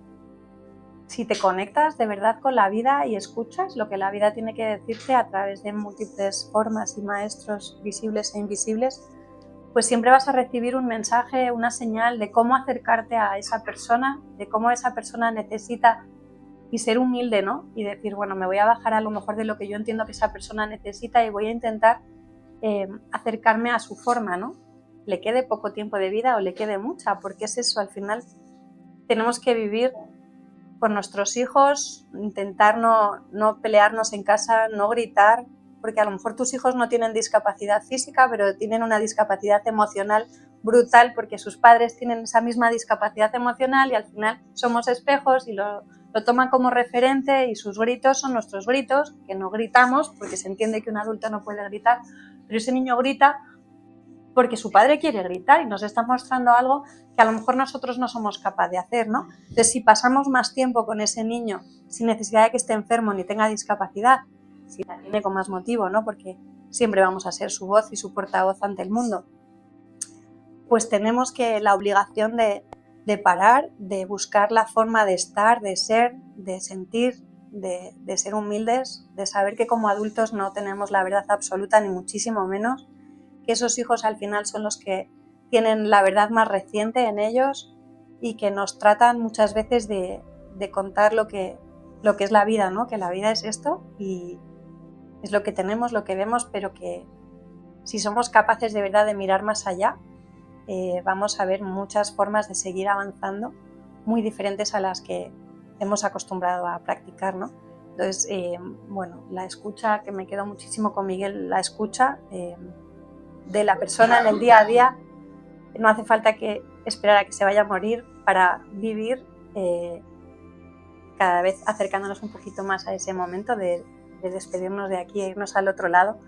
si te conectas de verdad con la vida y escuchas lo que la vida tiene que decirte a través de múltiples formas y maestros visibles e invisibles, pues siempre vas a recibir un mensaje, una señal de cómo acercarte a esa persona, de cómo esa persona necesita y ser humilde, ¿no? Y decir, bueno, me voy a bajar a lo mejor de lo que yo entiendo que esa persona necesita y voy a intentar acercarme a su forma, ¿no? Le quede poco tiempo de vida o le quede mucha, porque es eso, al final tenemos que vivir con nuestros hijos, intentar no pelearnos en casa, no gritar, porque a lo mejor tus hijos no tienen discapacidad física, pero tienen una discapacidad emocional brutal porque sus padres tienen esa misma discapacidad emocional y al final somos espejos y lo toman como referente y sus gritos son nuestros gritos, que no gritamos porque se entiende que un adulto no puede gritar, pero ese niño grita porque su padre quiere gritar y nos está mostrando algo que a lo mejor nosotros no somos capaces de hacer, ¿no? Entonces, si pasamos más tiempo con ese niño sin necesidad de que esté enfermo ni tenga discapacidad, si la tiene con más motivo, ¿no? Porque siempre vamos a ser su voz y su portavoz ante el mundo, pues tenemos la obligación de parar, de buscar la forma de estar, de ser, de sentir, de ser humildes, de saber que como adultos no tenemos la verdad absoluta ni muchísimo menos, que esos hijos al final son los que tienen la verdad más reciente en ellos y que nos tratan muchas veces de contar lo que es la vida, ¿no? Que la vida es esto y es lo que tenemos, lo que vemos, pero que si somos capaces de verdad de mirar más allá, vamos a ver muchas formas de seguir avanzando muy diferentes a las que hemos acostumbrado a practicar, ¿no? Entonces, bueno, la escucha, que me quedo muchísimo con Miguel, la escucha de la persona en el día a día, no hace falta que esperar a que se vaya a morir para vivir cada vez acercándonos un poquito más a ese momento de despedirnos de aquí e irnos al otro lado.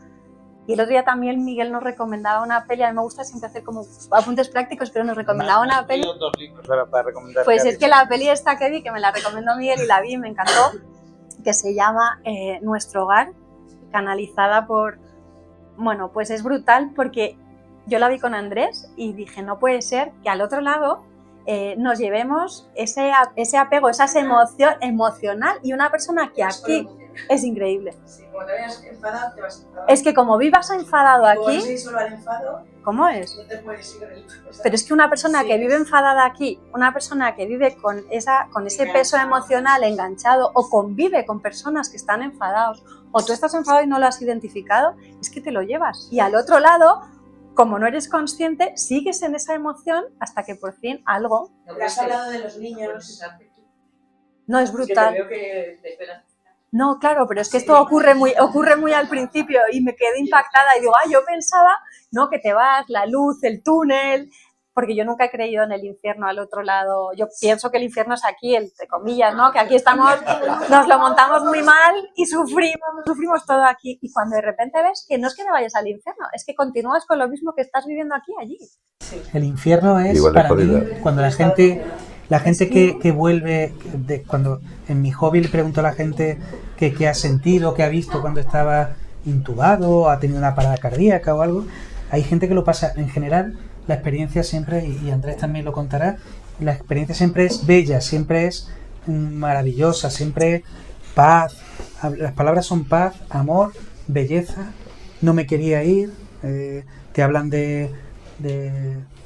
Y el otro día también Miguel nos recomendaba una peli, a mí me gusta siempre hacer como apuntes prácticos, pero nos recomendaba una peli. Dos libros para recomendar. Pues es que la peli esta que vi, que me la recomendó Miguel y la vi y me encantó, que se llama Nuestro Hogar, canalizada por... Bueno, pues es brutal porque yo la vi con Andrés y dije, no puede ser que al otro lado nos llevemos ese apego, esa emoción emocional y una persona que aquí Es increíble. Sí, como te vayas enfadado, te vas enfadado. Es que como vivas enfadado Como aquí, no sé solo al enfado, ¿cómo es? no te puedes ir del todo. Pero es que una persona Sí, que vive enfadada aquí, una persona que vive con ese peso emocional enganchado o convive con personas que están enfadados o tú estás enfadado y no lo has identificado, es que te lo llevas. Y al otro lado, como no eres consciente, sigues en esa emoción hasta que por fin algo... Pero has hablado de los niños. No, es Es que brutal. te veo que te esperas. No, claro, pero es que esto ocurre muy al principio y me quedé impactada y digo, yo pensaba, no, que te vas, la luz, el túnel, porque yo nunca he creído en el infierno al otro lado. Yo pienso que el infierno es aquí, entre comillas, ¿no? Que aquí estamos, nos lo montamos muy mal y sufrimos todo aquí. Y cuando de repente ves que no es que te vayas al infierno, es que continúas con lo mismo que estás viviendo aquí, allí. El infierno es, Igual de para mí, jodido. cuando la gente que vuelve, cuando en mi hobby le pregunto a la gente qué ha sentido, qué ha visto cuando estaba intubado, ha tenido una parada cardíaca o algo, hay gente que lo pasa, en general, la experiencia siempre, y Andrés también lo contará, la experiencia siempre es bella, siempre es maravillosa, siempre paz, las palabras son paz, amor, belleza, no me quería ir, te hablan de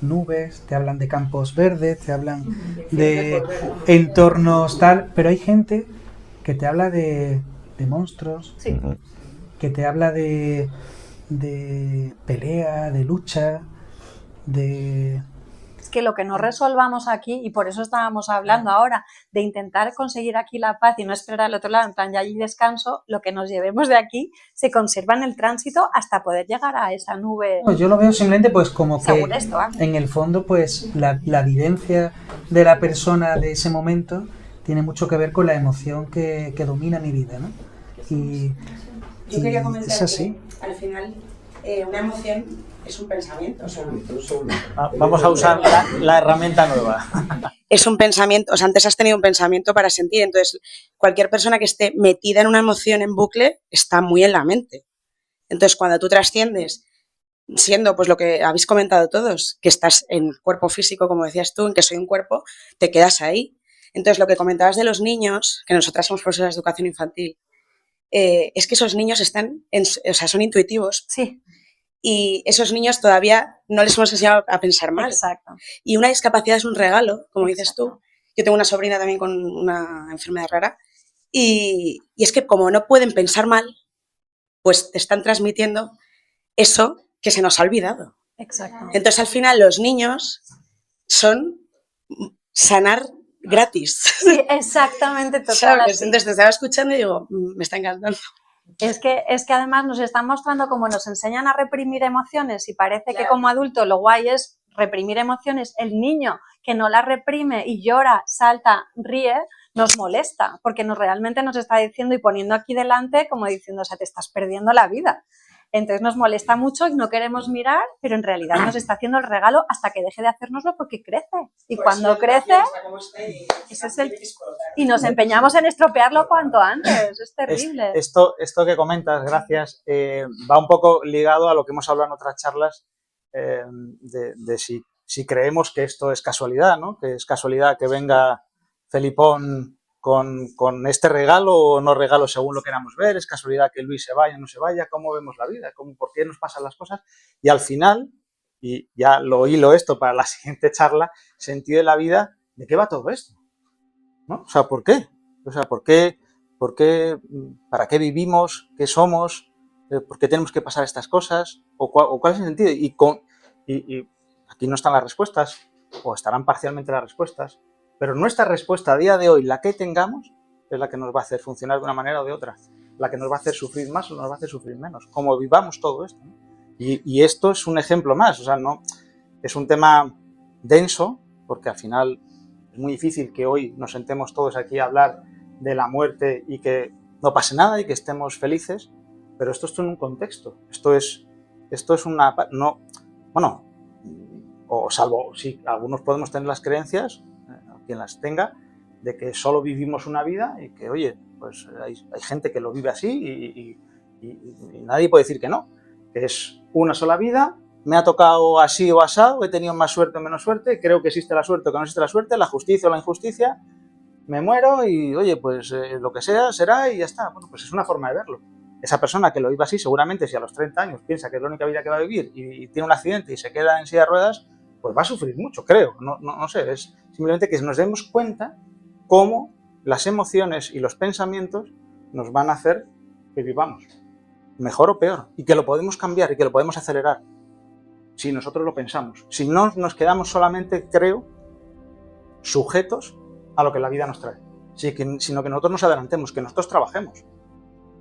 nubes, te hablan de campos verdes, te hablan de entornos tal, pero hay gente que te habla de monstruos, Sí. que te habla de pelea, de lucha, de... Es que lo que no resolvamos aquí, y por eso estábamos hablando ahora, de intentar conseguir aquí la paz y no esperar al otro lado, en plan, ya allí descanso, lo que nos llevemos de aquí se conserva en el tránsito hasta poder llegar a esa nube. Yo lo veo simplemente pues como que Según esto, en el fondo pues la vivencia de la persona de ese momento tiene mucho que ver con la emoción que domina mi vida, ¿no? Y Yo quería comentar es así. que al final una emoción es un pensamiento. O sea, Vamos a usar la herramienta nueva. es un pensamiento, o sea, antes has tenido un pensamiento para sentir, entonces cualquier persona que esté metida en una emoción en bucle está muy en la mente. Entonces cuando tú trasciendes, siendo pues lo que habéis comentado todos, que estás en cuerpo físico, como decías tú, en que soy un cuerpo, te quedas ahí. Entonces lo que comentabas de los niños, que nosotras somos profesoras de educación infantil, es que esos niños son intuitivos. Sí. Y esos niños todavía no les hemos enseñado a pensar mal. Exacto. Y una discapacidad es un regalo, como dices tú. Yo tengo una sobrina también con una enfermedad rara y es que como no pueden pensar mal, pues te están transmitiendo eso que se nos ha olvidado. Exacto. Entonces al final los niños son sanar gratis. Sí, exactamente, total. ¿Sabes? Entonces te estaba escuchando y digo, me está encantando. Es que además nos están mostrando cómo nos enseñan a reprimir emociones y parece que como adulto lo guay es reprimir emociones. El niño que no las reprime y llora, salta, ríe, nos molesta porque realmente nos está diciendo y poniendo aquí delante como diciendo, o sea, te estás perdiendo la vida. Entonces nos molesta mucho y no queremos mirar, pero en realidad nos está haciendo el regalo hasta que deje de hacérnoslo porque crece. Y Pues cuando crece, ese es y nos empeñamos en estropearlo cuanto antes. Es terrible. Esto que comentas, gracias, va un poco ligado a lo que hemos hablado en otras charlas de si creemos que esto es casualidad, ¿no? Que es casualidad que venga Felipón con este regalo o no regalo según lo queramos ver, es casualidad que Luis se vaya o no se vaya, cómo vemos la vida, por qué nos pasan las cosas. Y al final, y ya lo hilo esto para la siguiente charla, sentido de la vida, ¿de qué va todo esto? ¿No? O sea, ¿por qué? O sea, ¿por qué? ¿Para qué vivimos? ¿Qué somos? ¿Por qué tenemos que pasar estas cosas? ¿O cuál es el sentido? Y aquí no están las respuestas, o estarán parcialmente las respuestas, pero nuestra respuesta a día de hoy, la que tengamos, es la que nos va a hacer funcionar de una manera o de otra, la que nos va a hacer sufrir más o nos va a hacer sufrir menos, como vivamos todo esto, ¿no? Y esto es un ejemplo más, o sea, no es un tema denso, porque al final es muy difícil que hoy nos sentemos todos aquí a hablar de la muerte y que no pase nada y que estemos felices, pero esto está en un contexto, esto es una... no, bueno, o salvo si algunos podemos tener las creencias, quien las tenga, de que solo vivimos una vida y que, oye, pues hay gente que lo vive así y nadie puede decir que no, que es una sola vida, me ha tocado así o asado, he tenido más suerte o menos suerte, creo que existe la suerte o que no existe la suerte, la justicia o la injusticia, me muero y, oye, pues lo que sea será y ya está. Bueno, pues es una forma de verlo. Esa persona que lo vive así, seguramente si a los 30 años piensa que es la única vida que va a vivir y tiene un accidente y se queda en silla de ruedas, pues va a sufrir mucho, creo. No sé, es simplemente que nos demos cuenta cómo las emociones y los pensamientos nos van a hacer que vivamos, mejor o peor, y que lo podemos cambiar y que lo podemos acelerar si nosotros lo pensamos. Si no nos quedamos solamente, creo, sujetos a lo que la vida nos trae, sino que nosotros nos adelantemos, que nosotros trabajemos,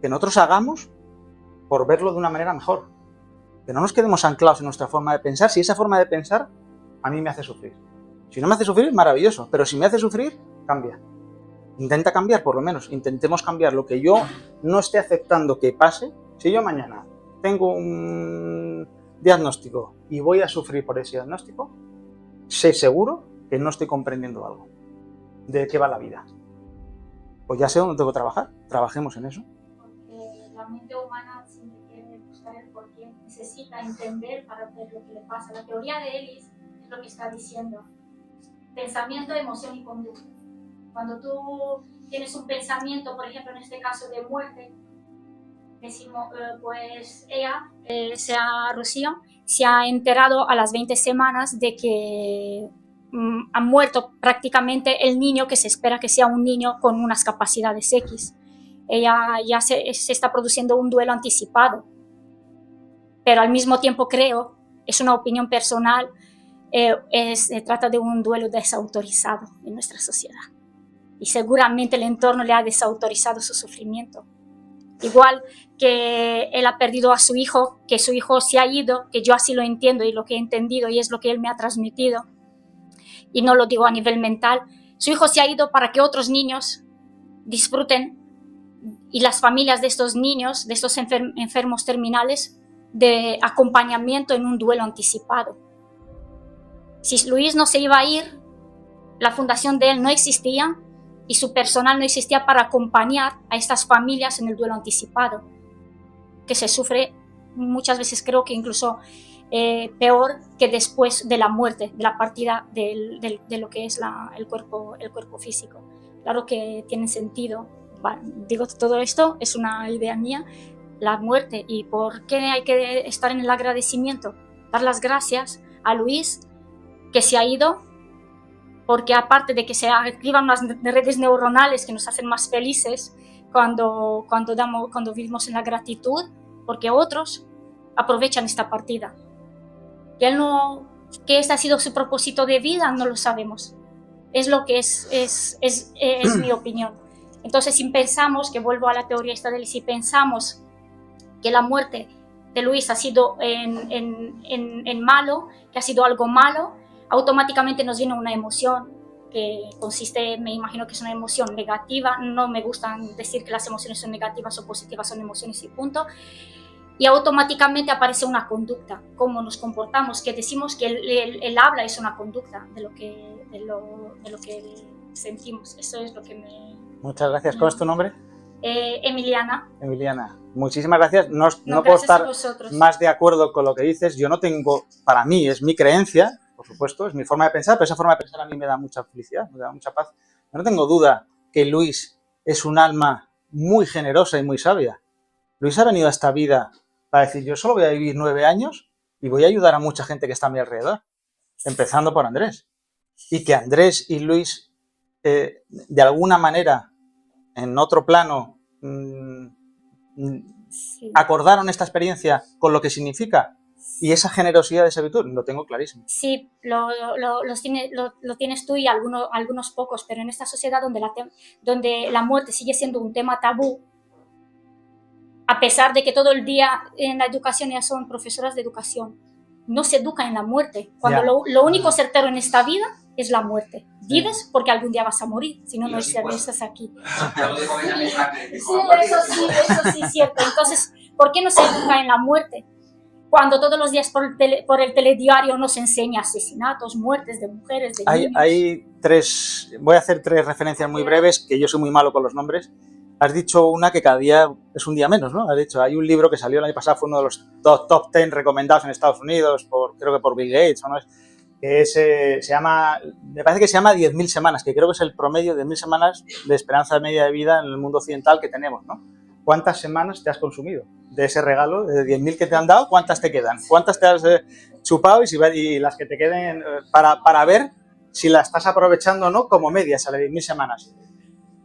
que nosotros hagamos por verlo de una manera mejor, que no nos quedemos anclados en nuestra forma de pensar. Si esa forma de pensar a mí me hace sufrir, si no me hace sufrir, maravilloso, pero si me hace sufrir, cambia. Intenta cambiar, por lo menos, intentemos cambiar lo que yo no esté aceptando que pase. Si yo mañana tengo un diagnóstico y voy a sufrir por ese diagnóstico, sé seguro que no estoy comprendiendo algo de qué va la vida. Pues ya sé dónde tengo que trabajar, trabajemos en eso. Porque la mente humana siempre quiere buscar el porqué, necesita entender para ver lo que le pasa. La teoría de Ellis es lo que está diciendo: pensamiento, emoción y conducta. Cuando tú tienes un pensamiento, por ejemplo, en este caso de muerte, decimos, pues ella, Rocío, se ha enterado a las 20 semanas de que ha muerto prácticamente el niño que se espera que sea un niño con unas capacidades X. Ella ya se está produciendo un duelo anticipado, pero al mismo tiempo creo, es una opinión personal, se trata de un duelo desautorizado en nuestra sociedad. Y seguramente el entorno le ha desautorizado su sufrimiento. Igual que él ha perdido a su hijo, que su hijo se ha ido, que yo así lo entiendo y lo que he entendido y es lo que él me ha transmitido, y no lo digo a nivel mental, su hijo se ha ido para que otros niños disfruten, y las familias de estos niños, de estos enfermos terminales, de acompañamiento en un duelo anticipado. Si Luis no se iba a ir, la fundación de él no existía, y su personal no existía para acompañar a estas familias en el duelo anticipado, que se sufre muchas veces, creo que incluso peor que después de la muerte, de la partida de lo que es el cuerpo físico. Claro que tiene sentido. Bueno, digo, todo esto es una idea mía, la muerte, y por qué hay que estar en el agradecimiento, dar las gracias a Luis, que se ha ido, porque aparte de que se activan las redes neuronales que nos hacen más felices cuando vivimos en la gratitud, porque otros aprovechan esta partida. Que este ha sido su propósito de vida, no lo sabemos. Es lo que es mi opinión. Entonces, si pensamos, que vuelvo a la teoría esta de si pensamos que la muerte de Luis ha sido en malo, que ha sido algo malo, automáticamente nos viene una emoción que consiste, me imagino que es una emoción negativa. No me gusta decir que las emociones son negativas o positivas, son emociones y punto. Y automáticamente aparece una conducta, cómo nos comportamos, que decimos que el habla es una conducta de lo que sentimos. Eso es lo que me... Muchas gracias. ¿Cómo es tu nombre? Emiliana. Emiliana, muchísimas gracias. No puedo gracias estar más de acuerdo con lo que dices. Yo no tengo, para mí es mi creencia, por supuesto, es mi forma de pensar, pero esa forma de pensar a mí me da mucha felicidad, me da mucha paz. Yo no tengo duda que Luis es un alma muy generosa y muy sabia. Luis ha venido a esta vida para decir, yo solo voy a vivir 9 años y voy a ayudar a mucha gente que está a mi alrededor, empezando por Andrés. Y que Andrés y Luis, de alguna manera, en otro plano, Sí. acordaron esta experiencia con lo que significa, y esa generosidad de servitud, lo tengo clarísimo. Sí, lo tienes tú y algunos pocos, pero en esta sociedad donde la muerte sigue siendo un tema tabú, a pesar de que todo el día en la educación ya son profesoras de educación, no se educa en la muerte, cuando lo único certero en esta vida es la muerte. Vives porque algún día vas a morir, si no, no estás aquí. Sí, eso sí es cierto. Entonces, ¿por qué no se educa en la muerte? Cuando todos los días por el telediario nos enseña asesinatos, muertes de mujeres, de niños. Voy a hacer 3 referencias muy breves, que yo soy muy malo con los nombres. Has dicho una que cada día es un día menos, ¿no? Has dicho, hay un libro que salió el año pasado, fue uno de los top 10 recomendados en Estados Unidos, creo que por Bill Gates, ¿no? que es, me parece que se llama 10.000 semanas, que creo que es el promedio de 10.000 semanas de esperanza media de vida en el mundo occidental que tenemos, ¿no? ¿Cuántas semanas te has consumido de ese regalo? De 10.000 que te han dado, ¿cuántas te quedan? ¿Cuántas te has chupado? Y las que te queden para ver si la estás aprovechando o no como media, a las 10.000 semanas.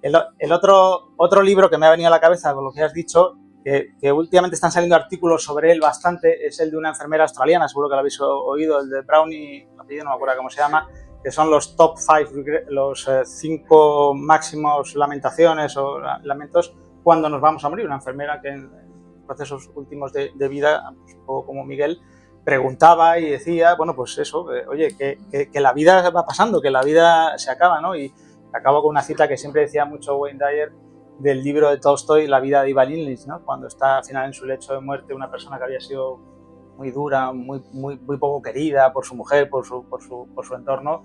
El otro libro que me ha venido a la cabeza con lo que has dicho, que últimamente están saliendo artículos sobre él bastante, es el de una enfermera australiana, seguro que lo habéis oído, el de Brownie, el apellido no me acuerdo cómo se llama, que son los top 5, los 5 máximos lamentaciones o lamentos cuando nos vamos a morir. Una enfermera que en procesos últimos de vida, como Miguel, preguntaba y decía, bueno, pues eso, oye, que la vida va pasando, que la vida se acaba, ¿no? Y acabo con una cita que siempre decía mucho Wayne Dyer del libro de Tolstoy, La vida de Ivan Illich, ¿no? Cuando está al final en su lecho de muerte, una persona que había sido muy dura, muy poco querida por su mujer, por su entorno,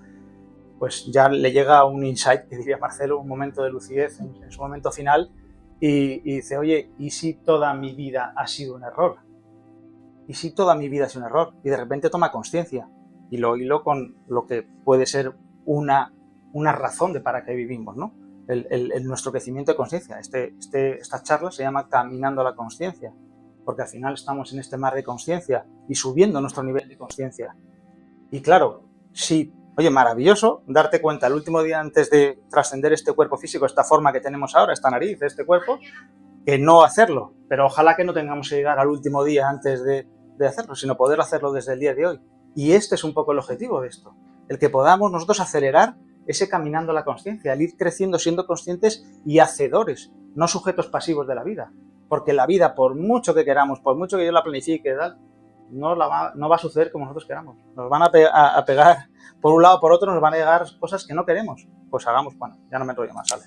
pues ya le llega un insight, que diría Marcelo, un momento de lucidez en su momento final, y dice, oye, ¿y si toda mi vida ha sido un error? ¿Y si toda mi vida ha sido un error? Y de repente toma conciencia y lo hilo con lo que puede ser una razón de para qué vivimos, ¿no? Nuestro crecimiento de conciencia. Esta charla se llama Caminando a la Consciencia, porque al final estamos en este mar de conciencia y subiendo nuestro nivel de conciencia. Y claro, sí, oye, maravilloso darte cuenta el último día antes de trascender este cuerpo físico, esta forma que tenemos ahora, esta nariz, este cuerpo, que no hacerlo, pero ojalá que no tengamos que llegar al último día antes de hacerlo, sino poder hacerlo desde el día de hoy. Y este es un poco el objetivo de esto, el que podamos nosotros acelerar ese caminando a la consciencia, el ir creciendo siendo conscientes y hacedores, no sujetos pasivos de la vida. Porque la vida, por mucho que queramos, por mucho que yo la planifique, no va a suceder como nosotros queramos. Nos van a pegar por un lado o por otro, nos van a llegar cosas que no queremos. Pues hagamos, bueno, ya no me enrollo más, ¿vale?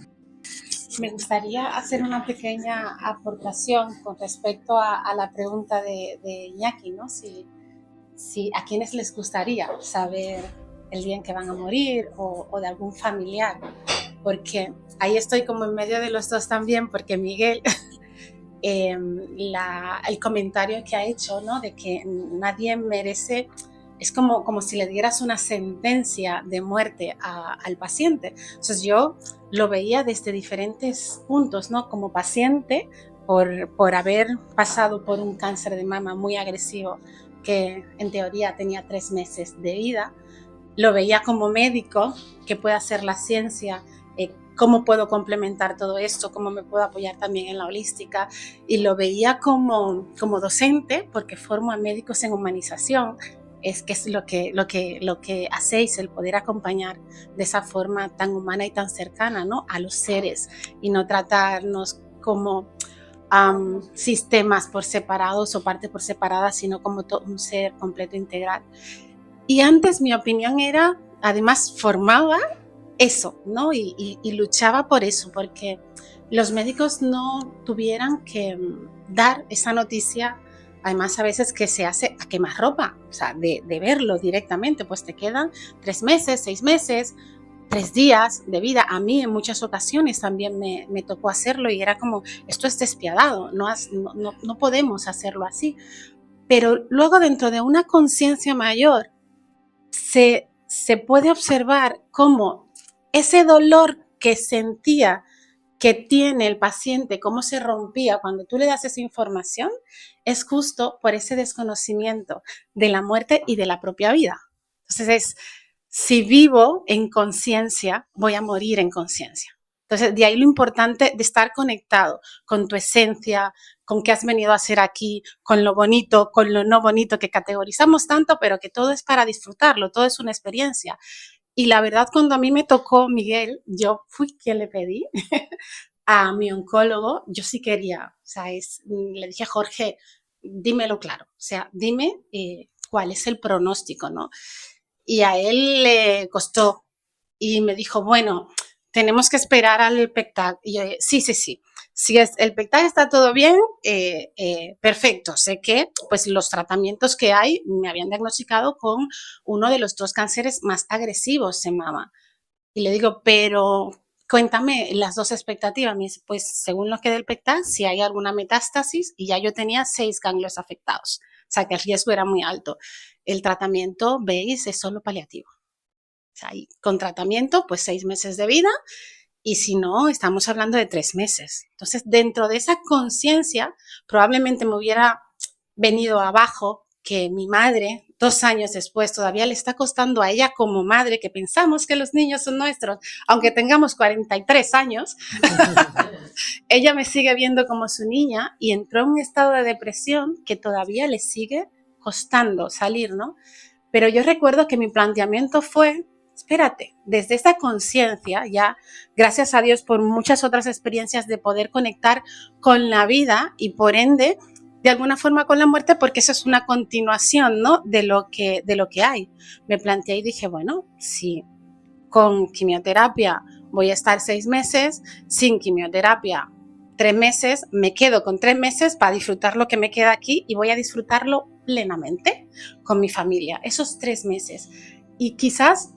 Me gustaría hacer una pequeña aportación con respecto a la pregunta de Iñaki, ¿no? Si a quienes les gustaría saber el día en que van a morir o de algún familiar, porque ahí estoy como en medio de los dos también, porque Miguel, el comentario que ha hecho, ¿no? De que nadie merece, es como si le dieras una sentencia de muerte al paciente. Entonces yo lo veía desde diferentes puntos, ¿no? Como paciente, por haber pasado por un cáncer de mama muy agresivo, que en teoría tenía 3 meses de vida. Lo veía como médico, que puede hacer la ciencia, cómo puedo complementar todo esto, cómo me puedo apoyar también en la holística, y lo veía como docente, porque formo a médicos en humanización, es que es lo que hacéis, el poder acompañar de esa forma tan humana y tan cercana, ¿no? A los seres, y no tratarnos como sistemas por separados o partes por separadas, sino como un ser completo integral. Y antes mi opinión era, además formaba eso, ¿no? Y luchaba por eso, porque los médicos no tuvieran que dar esa noticia, además a veces que se hace a quemarropa, o sea, de verlo directamente, pues te quedan 3 meses, 6 meses, 3 días de vida. A mí en muchas ocasiones también me tocó hacerlo y era como, esto es despiadado, no podemos hacerlo así. Pero luego dentro de una conciencia mayor, se puede observar cómo ese dolor que sentía que tiene el paciente, cómo se rompía cuando tú le das esa información, es justo por ese desconocimiento de la muerte y de la propia vida. Entonces si vivo en conciencia, voy a morir en conciencia. Entonces, de ahí lo importante de estar conectado con tu esencia, con qué has venido a hacer aquí, con lo bonito, con lo no bonito, que categorizamos tanto, pero que todo es para disfrutarlo, todo es una experiencia. Y la verdad, cuando a mí me tocó Miguel, yo fui quien le pedí a mi oncólogo, yo sí quería, o sea, le dije, Jorge, dímelo claro, o sea, dime cuál es el pronóstico, ¿no? Y a él le costó y me dijo, bueno, tenemos que esperar al PECTAC. Y yo, sí. Si el PECTAC está todo bien, perfecto. Sé que pues, los tratamientos que hay me habían diagnosticado con uno de los 2 cánceres más agresivos en mama. Y le digo, pero cuéntame las 2 expectativas. Me dice, pues según lo que del PECTAC, si hay alguna metástasis, y ya yo tenía 6 ganglios afectados. sea que el riesgo era muy alto. El tratamiento, veis, es solo paliativo. O sea, y con tratamiento, pues 6 meses de vida, y si no, estamos hablando de 3 meses. Entonces, dentro de esa conciencia, probablemente me hubiera venido abajo que mi madre, 2 años después, todavía le está costando a ella como madre, que pensamos que los niños son nuestros, aunque tengamos 43 años, ella me sigue viendo como su niña y entró en un estado de depresión que todavía le sigue costando salir, ¿no? Pero yo recuerdo que mi planteamiento fue, espérate, desde esta conciencia, ya gracias a Dios por muchas otras experiencias de poder conectar con la vida y por ende, de alguna forma con la muerte, porque eso es una continuación, ¿no? de lo que hay. Me planteé y dije, bueno, si con quimioterapia voy a estar 6 meses, sin quimioterapia 3 meses, me quedo con 3 meses para disfrutar lo que me queda aquí y voy a disfrutarlo plenamente con mi familia, esos 3 meses. Y quizás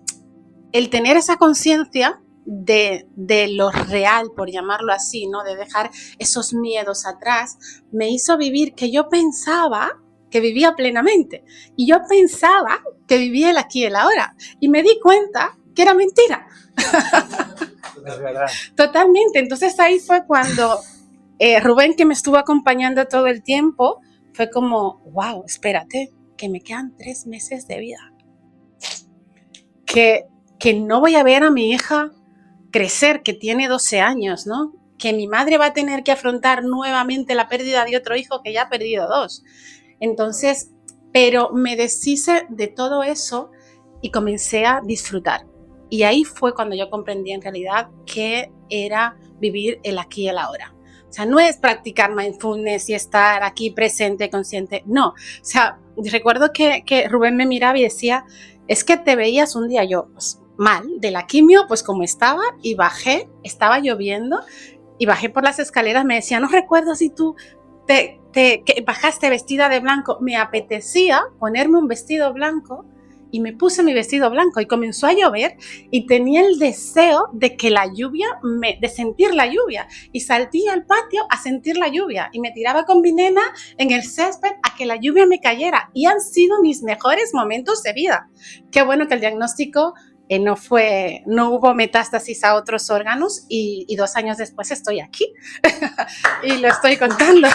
el tener esa conciencia de lo real, por llamarlo así, ¿no? De dejar esos miedos atrás, me hizo vivir que yo pensaba que vivía plenamente y yo pensaba que vivía el aquí y el ahora y me di cuenta que era mentira. Es verdad. Totalmente. Entonces ahí fue cuando Rubén, que me estuvo acompañando todo el tiempo, fue como, wow, espérate, que me quedan 3 meses de vida. Que no voy a ver a mi hija crecer, que tiene 12 años, ¿no? Que mi madre va a tener que afrontar nuevamente la pérdida de otro hijo que ya ha perdido 2. Entonces, pero me deshice de todo eso y comencé a disfrutar. Y ahí fue cuando yo comprendí en realidad que era vivir el aquí y el ahora. O sea, no es practicar mindfulness y estar aquí presente, consciente, no. O sea, recuerdo que Rubén me miraba y decía, es que te veías un día yo, pues, mal, de la quimio, pues como estaba, y bajé, estaba lloviendo, y bajé por las escaleras, me decía, no recuerdo si tú que bajaste vestida de blanco, me apetecía ponerme un vestido blanco, y me puse mi vestido blanco, y comenzó a llover, y tenía el deseo de que la lluvia, de sentir la lluvia, y salté al patio a sentir la lluvia, y me tiraba con mi nena en el césped a que la lluvia me cayera, y han sido mis mejores momentos de vida. Qué bueno que el diagnóstico no hubo metástasis a otros órganos y 2 años después estoy aquí y lo estoy contando.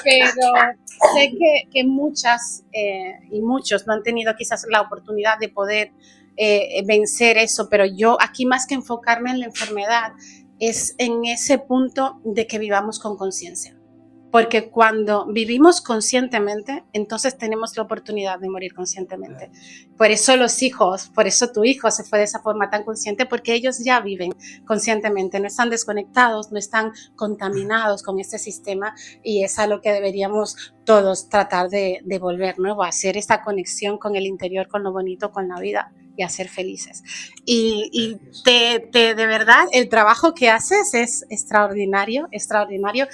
Pero sé que muchas y muchos no han tenido quizás la oportunidad de poder vencer eso, pero yo aquí más que enfocarme en la enfermedad es en ese punto de que vivamos con conciencia. Porque cuando vivimos conscientemente, entonces tenemos la oportunidad de morir conscientemente. Por eso los hijos, por eso tu hijo se fue de esa forma tan consciente, porque ellos ya viven conscientemente, no están desconectados, no están contaminados con este sistema y es a lo que deberíamos todos tratar de volver, ¿no? A hacer esta conexión con el interior, con lo bonito, con la vida y a ser felices. Y de verdad, el trabajo que haces es extraordinario, extraordinario.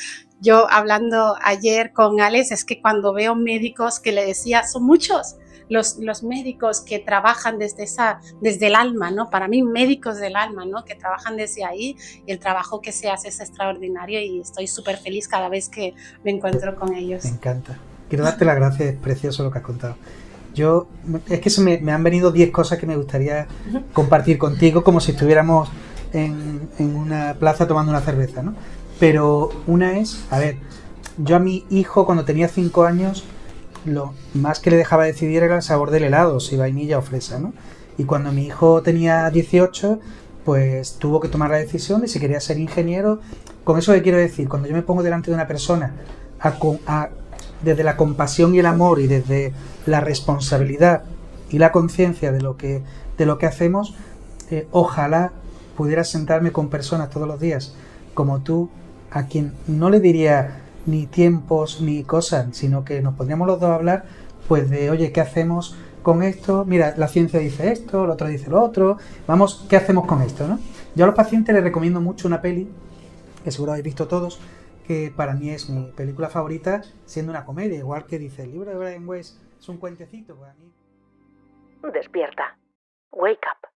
Yo hablando ayer con Alex, es que cuando veo médicos que le decía, son muchos los médicos que trabajan desde el alma, ¿no? Para mí, médicos del alma, ¿no? Que trabajan desde ahí y el trabajo que se hace es extraordinario y estoy súper feliz cada vez que me encuentro con ellos. Me encanta. Quiero darte las gracias, es precioso lo que has contado. Es que me han venido 10 cosas que me gustaría compartir contigo, como si estuviéramos en una plaza tomando una cerveza, ¿no? Pero una es, a ver, yo a mi hijo cuando tenía 5 años, lo más que le dejaba decidir era el sabor del helado, si vainilla o fresa, ¿no? Y cuando mi hijo tenía 18, pues tuvo que tomar la decisión de si quería ser ingeniero. Con eso que quiero decir, cuando yo me pongo delante de una persona desde la compasión y el amor y desde la responsabilidad y la conciencia de lo que hacemos, ojalá pudiera sentarme con personas todos los días como tú, a quien no le diría ni tiempos ni cosas, sino que nos pondríamos los dos a hablar, pues de, oye, ¿qué hacemos con esto? Mira, la ciencia dice esto, el otro dice lo otro, vamos, ¿qué hacemos con esto, no? Yo a los pacientes les recomiendo mucho una peli, que seguro habéis visto todos, que para mí es mi película favorita, siendo una comedia, igual que dice, el libro de Brian Weiss es un cuentecito, pues a mí... Despierta. Wake up.